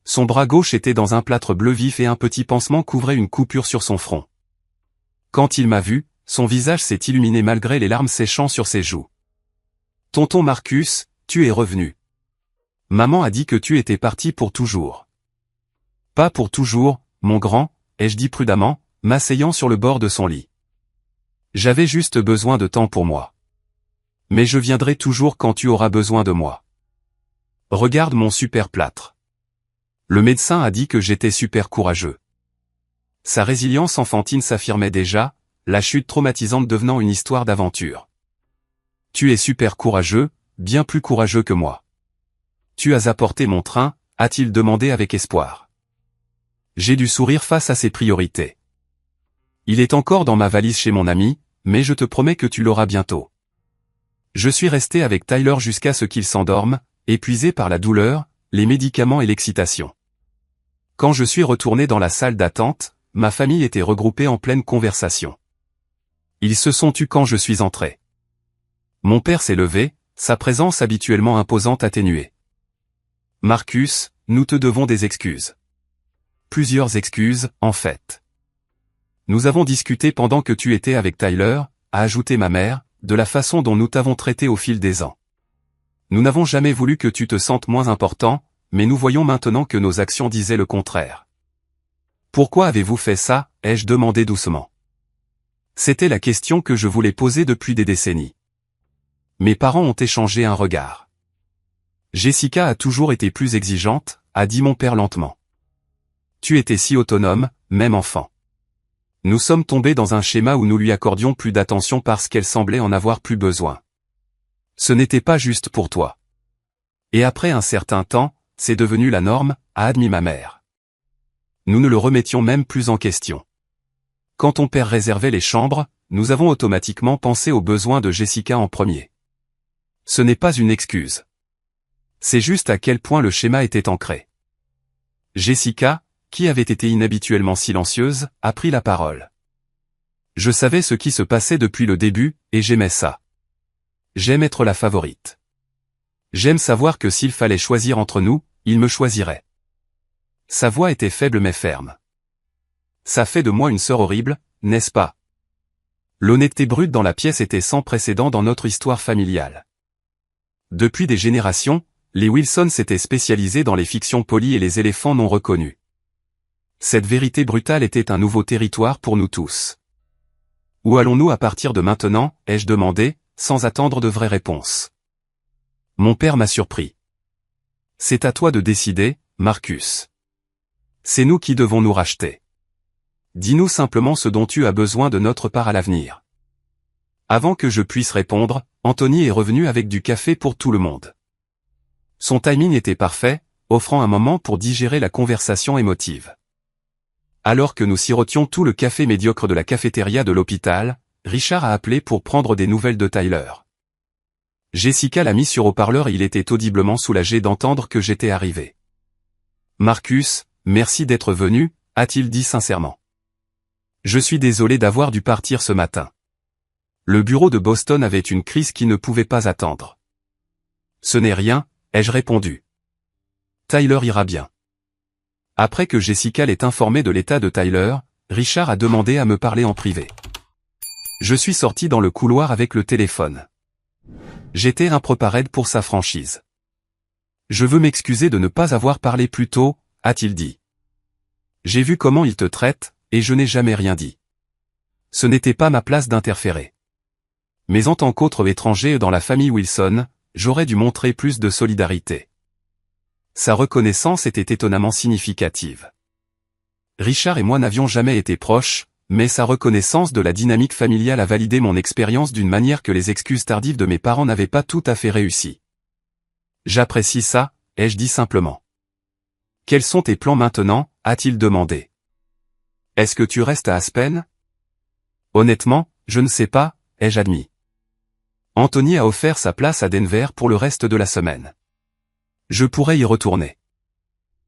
Son bras gauche était dans un plâtre bleu vif et un petit pansement couvrait une coupure sur son front. Quand il m'a vu, son visage s'est illuminé malgré les larmes séchant sur ses joues. « Tonton Marcus, tu es revenu. Maman a dit que tu étais parti pour toujours. »« Pas pour toujours, mon grand, ai-je dit prudemment, m'asseyant sur le bord de son lit. J'avais juste besoin de temps pour moi. Mais je viendrai toujours quand tu auras besoin de moi. Regarde mon super plâtre. Le médecin a dit que j'étais super courageux. » Sa résilience enfantine s'affirmait déjà, la chute traumatisante devenant une histoire d'aventure. « Tu es super courageux, bien plus courageux que moi. Tu as apporté mon train ?» a-t-il demandé avec espoir. J'ai dû sourire face à ses priorités. Il est encore dans ma valise chez mon ami, mais je te promets que tu l'auras bientôt. Je suis resté avec Tyler jusqu'à ce qu'il s'endorme, épuisé par la douleur, les médicaments et l'excitation. Quand je suis retourné dans la salle d'attente, ma famille était regroupée en pleine conversation. Ils se sont tus quand je suis entré. Mon père s'est levé, sa présence habituellement imposante atténuée. « Marcus, nous te devons des excuses. » Plusieurs excuses, en fait. Nous avons discuté pendant que tu étais avec Tyler, a ajouté ma mère, de la façon dont nous t'avons traité au fil des ans. Nous n'avons jamais voulu que tu te sentes moins important, mais nous voyons maintenant que nos actions disaient le contraire. Pourquoi avez-vous fait ça, ai-je demandé doucement. C'était la question que je voulais poser depuis des décennies. Mes parents ont échangé un regard. Jessica a toujours été plus exigeante, a dit mon père lentement. Tu étais si autonome, même enfant. Nous sommes tombés dans un schéma où nous lui accordions plus d'attention parce qu'elle semblait en avoir plus besoin. Ce n'était pas juste pour toi. Et après un certain temps, c'est devenu la norme, a admis ma mère. Nous ne le remettions même plus en question. Quand ton père réservait les chambres, nous avons automatiquement pensé aux besoins de Jessica en premier. Ce n'est pas une excuse. C'est juste à quel point le schéma était ancré. Jessica, qui avait été inhabituellement silencieuse, a pris la parole. Je savais ce qui se passait depuis le début, et j'aimais ça. J'aime être la favorite. J'aime savoir que s'il fallait choisir entre nous, il me choisirait. Sa voix était faible mais ferme. Ça fait de moi une sœur horrible, n'est-ce pas? L'honnêteté brute dans la pièce était sans précédent dans notre histoire familiale. Depuis des générations, les Wilson s'étaient spécialisés dans les fictions polies et les éléphants non reconnus. Cette vérité brutale était un nouveau territoire pour nous tous. Où allons-nous à partir de maintenant, ai-je demandé, sans attendre de vraies réponses. Mon père m'a surpris. C'est à toi de décider, Marcus. C'est nous qui devons nous racheter. Dis-nous simplement ce dont tu as besoin de notre part à l'avenir. Avant que je puisse répondre, Anthony est revenu avec du café pour tout le monde. Son timing était parfait, offrant un moment pour digérer la conversation émotive. Alors que nous sirotions tout le café médiocre de la cafétéria de l'hôpital, Richard a appelé pour prendre des nouvelles de Tyler. Jessica l'a mis sur haut-parleur et il était audiblement soulagé d'entendre que j'étais arrivé. « Marcus, merci d'être venu », a-t-il dit sincèrement. « Je suis désolé d'avoir dû partir ce matin. Le bureau de Boston avait une crise qui ne pouvait pas attendre. Ce n'est rien, ai-je répondu. Tyler ira bien. Après que Jessica l'ait informé de l'état de Tyler, Richard a demandé à me parler en privé. Je suis sorti dans le couloir avec le téléphone. J'étais un preparaide pour sa franchise. Je veux m'excuser de ne pas avoir parlé plus tôt, a-t-il dit. J'ai vu comment il te traite, et je n'ai jamais rien dit. Ce n'était pas ma place d'interférer. Mais en tant qu'autre étranger dans la famille Wilson, j'aurais dû montrer plus de solidarité. Sa reconnaissance était étonnamment significative. Richard et moi n'avions jamais été proches, mais sa reconnaissance de la dynamique familiale a validé mon expérience d'une manière que les excuses tardives de mes parents n'avaient pas tout à fait réussi. J'apprécie ça, ai-je dit simplement. Quels sont tes plans maintenant, a-t-il demandé. Est-ce que tu restes à Aspen? Honnêtement, je ne sais pas, ai-je admis. Anthony a offert sa place à Denver pour le reste de la semaine. Je pourrais y retourner.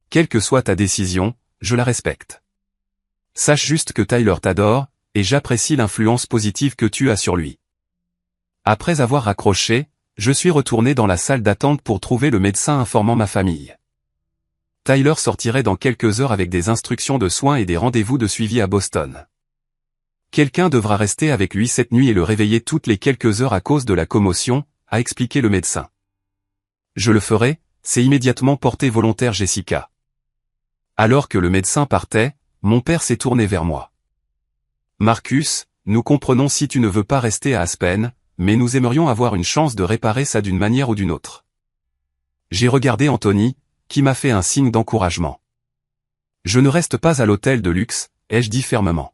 Quelle que soit ta décision, je la respecte. Sache juste que Tyler t'adore, et j'apprécie l'influence positive que tu as sur lui. Après avoir raccroché, je suis retourné dans la salle d'attente pour trouver le médecin informant ma famille. Tyler sortirait dans quelques heures avec des instructions de soins et des rendez-vous de suivi à Boston. Quelqu'un devra rester avec lui cette nuit et le réveiller toutes les quelques heures à cause de la commotion, a expliqué le médecin. Je le ferai, s'est immédiatement porté volontaire Jessica. Alors que le médecin partait, mon père s'est tourné vers moi. Marcus, nous comprenons si tu ne veux pas rester à Aspen, mais nous aimerions avoir une chance de réparer ça d'une manière ou d'une autre. J'ai regardé Anthony, qui m'a fait un signe d'encouragement. Je ne reste pas à l'hôtel de luxe, ai-je dit fermement.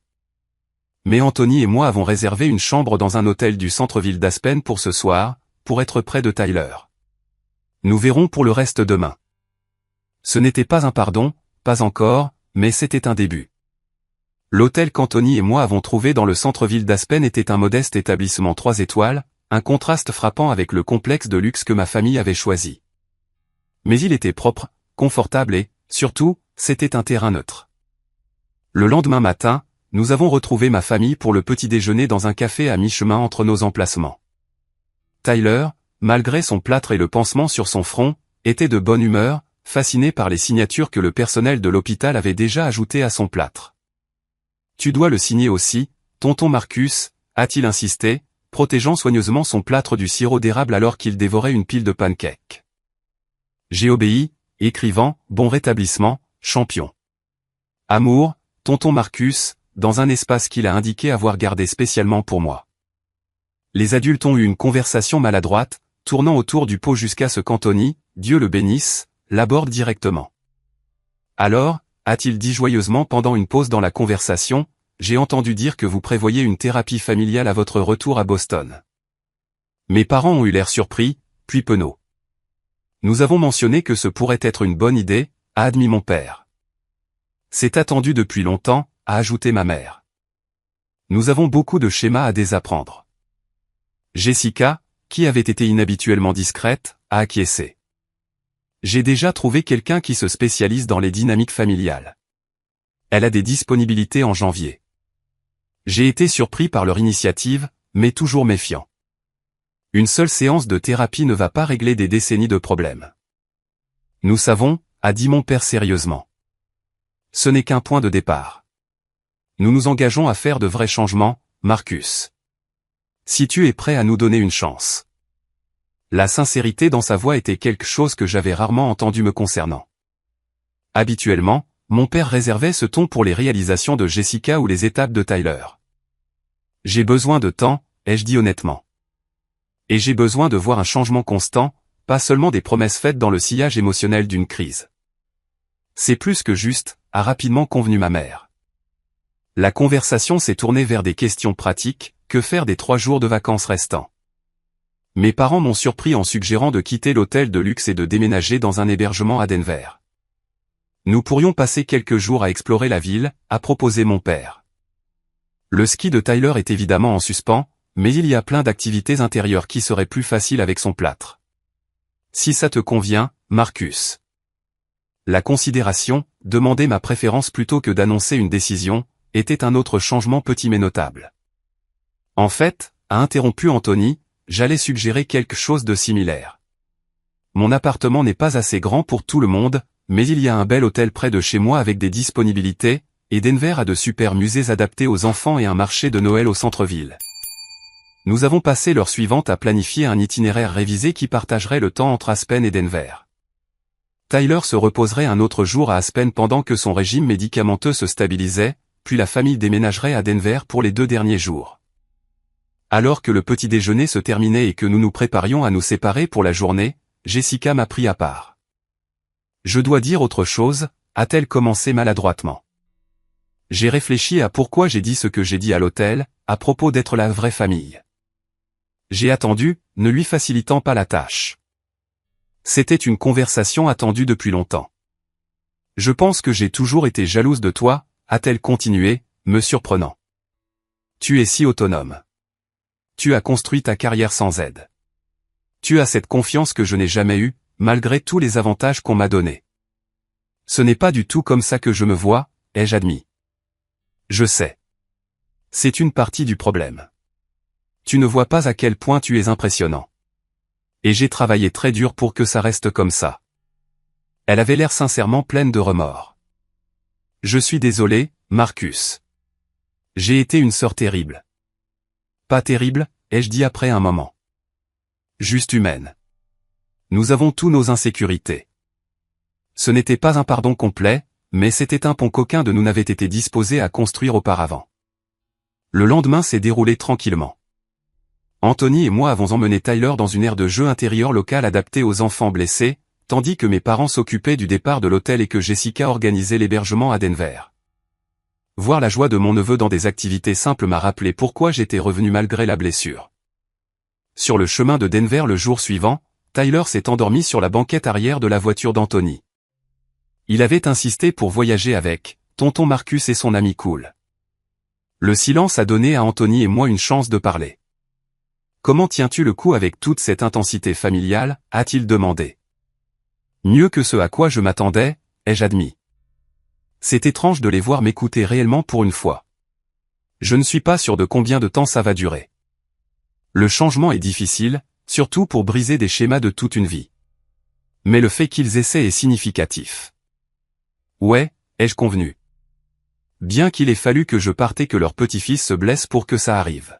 Mais Anthony et moi avons réservé une chambre dans un hôtel du centre-ville d'Aspen pour ce soir, pour être près de Tyler. Nous verrons pour le reste demain. Ce n'était pas un pardon, pas encore, mais c'était un début. L'hôtel qu'Anthony et moi avons trouvé dans le centre-ville d'Aspen était un modeste établissement 3 étoiles, un contraste frappant avec le complexe de luxe que ma famille avait choisi. Mais il était propre, confortable et, surtout, c'était un terrain neutre. Le lendemain matin, nous avons retrouvé ma famille pour le petit déjeuner dans un café à mi-chemin entre nos emplacements. Tyler, malgré son plâtre et le pansement sur son front, était de bonne humeur, fasciné par les signatures que le personnel de l'hôpital avait déjà ajoutées à son plâtre. Tu dois le signer aussi, tonton Marcus, a-t-il insisté, protégeant soigneusement son plâtre du sirop d'érable alors qu'il dévorait une pile de pancakes. J'ai obéi, écrivant « Bon rétablissement, champion ». Amour, tonton Marcus, dans un espace qu'il a indiqué avoir gardé spécialement pour moi. Les adultes ont eu une conversation maladroite, tournant autour du pot jusqu'à ce qu'Anthony, Dieu le bénisse, l'aborde directement. Alors, a-t-il dit joyeusement pendant une pause dans la conversation, j'ai entendu dire que vous prévoyez une thérapie familiale à votre retour à Boston. Mes parents ont eu l'air surpris, puis penauds. Nous avons mentionné que ce pourrait être une bonne idée, a admis mon père. C'est attendu depuis longtemps, a ajouté ma mère. Nous avons beaucoup de schémas à désapprendre. Jessica, qui avait été inhabituellement discrète, a acquiescé. J'ai déjà trouvé quelqu'un qui se spécialise dans les dynamiques familiales. Elle a des disponibilités en janvier. J'ai été surpris par leur initiative, mais toujours méfiant. Une seule séance de thérapie ne va pas régler des décennies de problèmes. Nous savons, a dit mon père sérieusement. Ce n'est qu'un point de départ. Nous nous engageons à faire de vrais changements, Marcus. Si tu es prêt à nous donner une chance. La sincérité dans sa voix était quelque chose que j'avais rarement entendu me concernant. Habituellement, mon père réservait ce ton pour les réalisations de Jessica ou les étapes de Tyler. J'ai besoin de temps, ai-je dit honnêtement. Et j'ai besoin de voir un changement constant, pas seulement des promesses faites dans le sillage émotionnel d'une crise. C'est plus que juste, a rapidement convenu ma mère. La conversation s'est tournée vers des questions pratiques, que faire des 3 jours de vacances restants. Mes parents m'ont surpris en suggérant de quitter l'hôtel de luxe et de déménager dans un hébergement à Denver. Nous pourrions passer quelques jours à explorer la ville, a proposé mon père. Le ski de Tyler est évidemment en suspens, mais il y a plein d'activités intérieures qui seraient plus faciles avec son plâtre. Si ça te convient, Marcus. La considération, demander ma préférence plutôt que d'annoncer une décision, était un autre changement petit mais notable. En fait, a interrompu Anthony, j'allais suggérer quelque chose de similaire. mon appartement n'est pas assez grand pour tout le monde, mais il y a un bel hôtel près de chez moi avec des disponibilités, et Denver a de super musées adaptés aux enfants et un marché de Noël au centre-ville. Nous avons passé l'heure suivante à planifier un itinéraire révisé qui partagerait le temps entre Aspen et Denver. Tyler se reposerait un autre jour à Aspen pendant que son régime médicamenteux se stabilisait, puis la famille déménagerait à Denver pour les 2 derniers jours. Alors que le petit déjeuner se terminait et que nous nous préparions à nous séparer pour la journée, Jessica m'a pris à part. Je dois dire autre chose, a-t-elle commencé maladroitement. J'ai réfléchi à pourquoi j'ai dit ce que j'ai dit à l'hôtel, à propos d'être la vraie famille. J'ai attendu, ne lui facilitant pas la tâche. C'était une conversation attendue depuis longtemps. Je pense que j'ai toujours été jalouse de toi, a-t-elle continué, me surprenant. Tu es si autonome. Tu as construit ta carrière sans aide. Tu as cette confiance que je n'ai jamais eue, malgré tous les avantages qu'on m'a donnés. Ce n'est pas du tout comme ça que je me vois, ai-je admis. Je sais. C'est une partie du problème. Tu ne vois pas à quel point tu es impressionnant. Et j'ai travaillé très dur pour que ça reste comme ça. Elle avait l'air sincèrement pleine de remords. Je suis désolé, Marcus. J'ai été une sœur terrible. Pas terrible, ai-je dit après un moment. Juste humaine. Nous avons tous nos insécurités. Ce n'était pas un pardon complet, mais c'était un pont qu'aucun de nous n'avait été disposé à construire auparavant. Le lendemain s'est déroulé tranquillement. Anthony et moi avons emmené Tyler dans une aire de jeu intérieure locale adaptée aux enfants blessés, tandis que mes parents s'occupaient du départ de l'hôtel et que Jessica organisait l'hébergement à Denver. Voir la joie de mon neveu dans des activités simples m'a rappelé pourquoi j'étais revenu malgré la blessure. Sur le chemin de Denver le jour suivant, Tyler s'est endormi sur la banquette arrière de la voiture d'Anthony. Il avait insisté pour voyager avec tonton Marcus et son ami Cool. Le silence a donné à Anthony et moi une chance de parler. Comment tiens-tu le coup avec toute cette intensité familiale, a-t-il demandé. Mieux que ce à quoi je m'attendais, ai-je admis. C'est étrange de les voir m'écouter réellement pour une fois. Je ne suis pas sûr de combien de temps ça va durer. Le changement est difficile, surtout pour briser des schémas de toute une vie. Mais le fait qu'ils essaient est significatif. Ouais, ai-je convenu. Bien qu'il ait fallu que je parte et que leur petit-fils se blesse pour que ça arrive.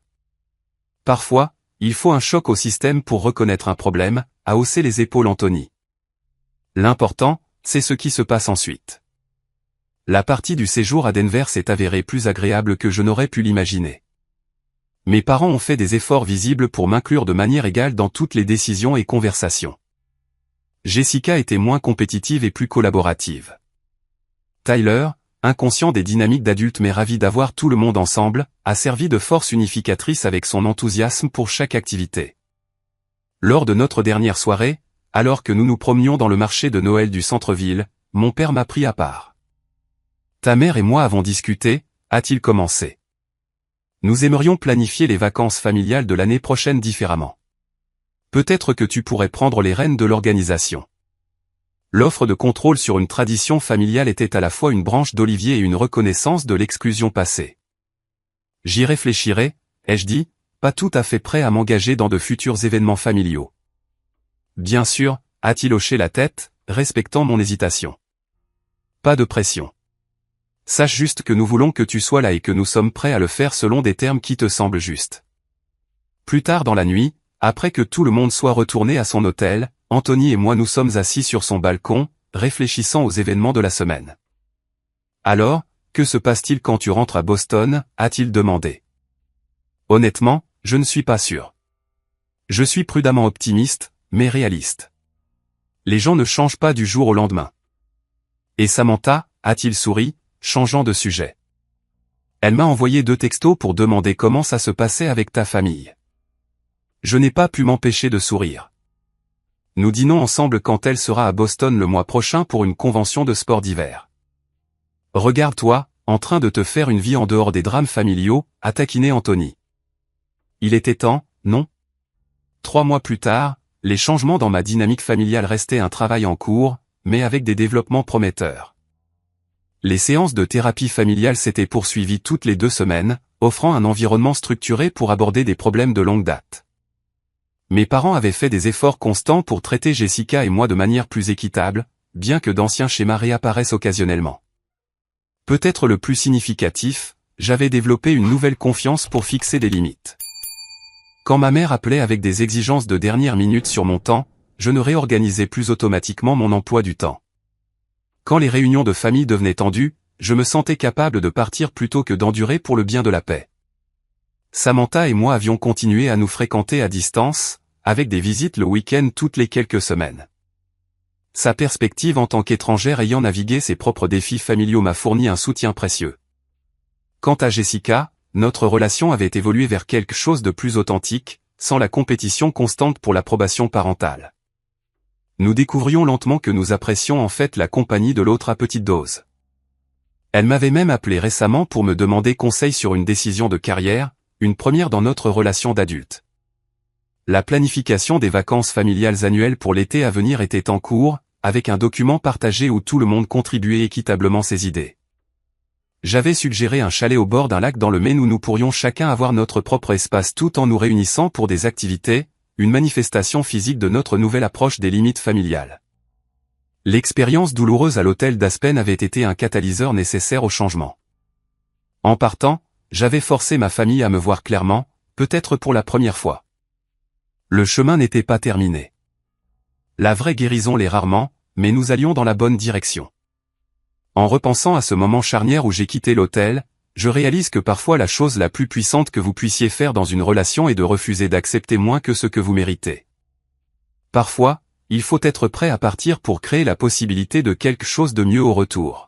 Parfois, il faut un choc au système pour reconnaître un problème, a haussé les épaules Anthony. L'important, c'est ce qui se passe ensuite. La partie du séjour à Denver s'est avérée plus agréable que je n'aurais pu l'imaginer. Mes parents ont fait des efforts visibles pour m'inclure de manière égale dans toutes les décisions et conversations. Jessica était moins compétitive et plus collaborative. Tyler, inconscient des dynamiques d'adultes mais ravi d'avoir tout le monde ensemble, a servi de force unificatrice avec son enthousiasme pour chaque activité. Lors de notre dernière soirée, alors que nous nous promenions dans le marché de Noël du centre-ville, mon père m'a pris à part. Ta mère et moi avons discuté, a-t-il commencé. Nous aimerions planifier les vacances familiales de l'année prochaine différemment. Peut-être que tu pourrais prendre les rênes de l'organisation. L'offre de contrôle sur une tradition familiale était à la fois une branche d'olivier et une reconnaissance de l'exclusion passée. J'y réfléchirai, ai-je dit, pas tout à fait prêt à m'engager dans de futurs événements familiaux. Bien sûr, a-t-il hoché la tête, respectant mon hésitation. Pas de pression. Sache juste que nous voulons que tu sois là et que nous sommes prêts à le faire selon des termes qui te semblent justes. Plus tard dans la nuit, après que tout le monde soit retourné à son hôtel, Anthony et moi nous sommes assis sur son balcon, réfléchissant aux événements de la semaine. Alors, que se passe-t-il quand tu rentres à Boston, a-t-il demandé. Honnêtement, je ne suis pas sûr. Je suis prudemment optimiste, mais réaliste. Les gens ne changent pas du jour au lendemain. Et Samantha, a-t-il souri, changeant de sujet. Elle m'a envoyé 2 textos pour demander comment ça se passait avec ta famille. Je n'ai pas pu m'empêcher de sourire. Nous dînons ensemble quand elle sera à Boston le mois prochain pour une convention de sport d'hiver. Regarde-toi, en train de te faire une vie en dehors des drames familiaux, a taquiné Anthony. Il était temps, non? 3 mois plus tard, les changements dans ma dynamique familiale restaient un travail en cours, mais avec des développements prometteurs. Les séances de thérapie familiale s'étaient poursuivies toutes les 2 semaines, offrant un environnement structuré pour aborder des problèmes de longue date. Mes parents avaient fait des efforts constants pour traiter Jessica et moi de manière plus équitable, bien que d'anciens schémas réapparaissent occasionnellement. Peut-être le plus significatif, j'avais développé une nouvelle confiance pour fixer des limites. Quand ma mère appelait avec des exigences de dernière minute sur mon temps, je ne réorganisais plus automatiquement mon emploi du temps. Quand les réunions de famille devenaient tendues, je me sentais capable de partir plutôt que d'endurer pour le bien de la paix. Samantha et moi avions continué à nous fréquenter à distance, avec des visites le week-end toutes les quelques semaines. Sa perspective en tant qu'étrangère ayant navigué ses propres défis familiaux m'a fourni un soutien précieux. Quant à Jessica, notre relation avait évolué vers quelque chose de plus authentique, sans la compétition constante pour l'approbation parentale. Nous découvrions lentement que nous apprécions en fait la compagnie de l'autre à petite dose. Elle m'avait même appelé récemment pour me demander conseil sur une décision de carrière, une première dans notre relation d'adulte. La planification des vacances familiales annuelles pour l'été à venir était en cours, avec un document partagé où tout le monde contribuait équitablement ses idées. J'avais suggéré un chalet au bord d'un lac dans le Maine où nous pourrions chacun avoir notre propre espace tout en nous réunissant pour des activités, une manifestation physique de notre nouvelle approche des limites familiales. L'expérience douloureuse à l'hôtel d'Aspen avait été un catalyseur nécessaire au changement. En partant, j'avais forcé ma famille à me voir clairement, peut-être pour la première fois. Le chemin n'était pas terminé. La vraie guérison l'est rarement, mais nous allions dans la bonne direction. En repensant à ce moment charnière où j'ai quitté l'hôtel, je réalise que parfois la chose la plus puissante que vous puissiez faire dans une relation est de refuser d'accepter moins que ce que vous méritez. Parfois, il faut être prêt à partir pour créer la possibilité de quelque chose de mieux au retour.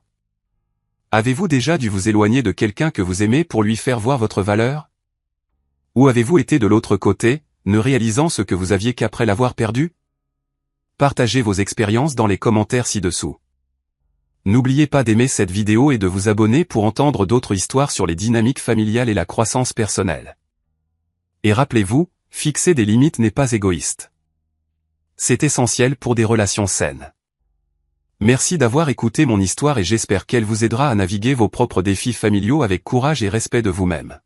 Avez-vous déjà dû vous éloigner de quelqu'un que vous aimez pour lui faire voir votre valeur? Ou avez-vous été de l'autre côté, ne réalisant ce que vous aviez qu'après l'avoir perdu? Partagez vos expériences dans les commentaires ci-dessous. N'oubliez pas d'aimer cette vidéo et de vous abonner pour entendre d'autres histoires sur les dynamiques familiales et la croissance personnelle. Et rappelez-vous, fixer des limites n'est pas égoïste. C'est essentiel pour des relations saines. Merci d'avoir écouté mon histoire et j'espère qu'elle vous aidera à naviguer vos propres défis familiaux avec courage et respect de vous-même.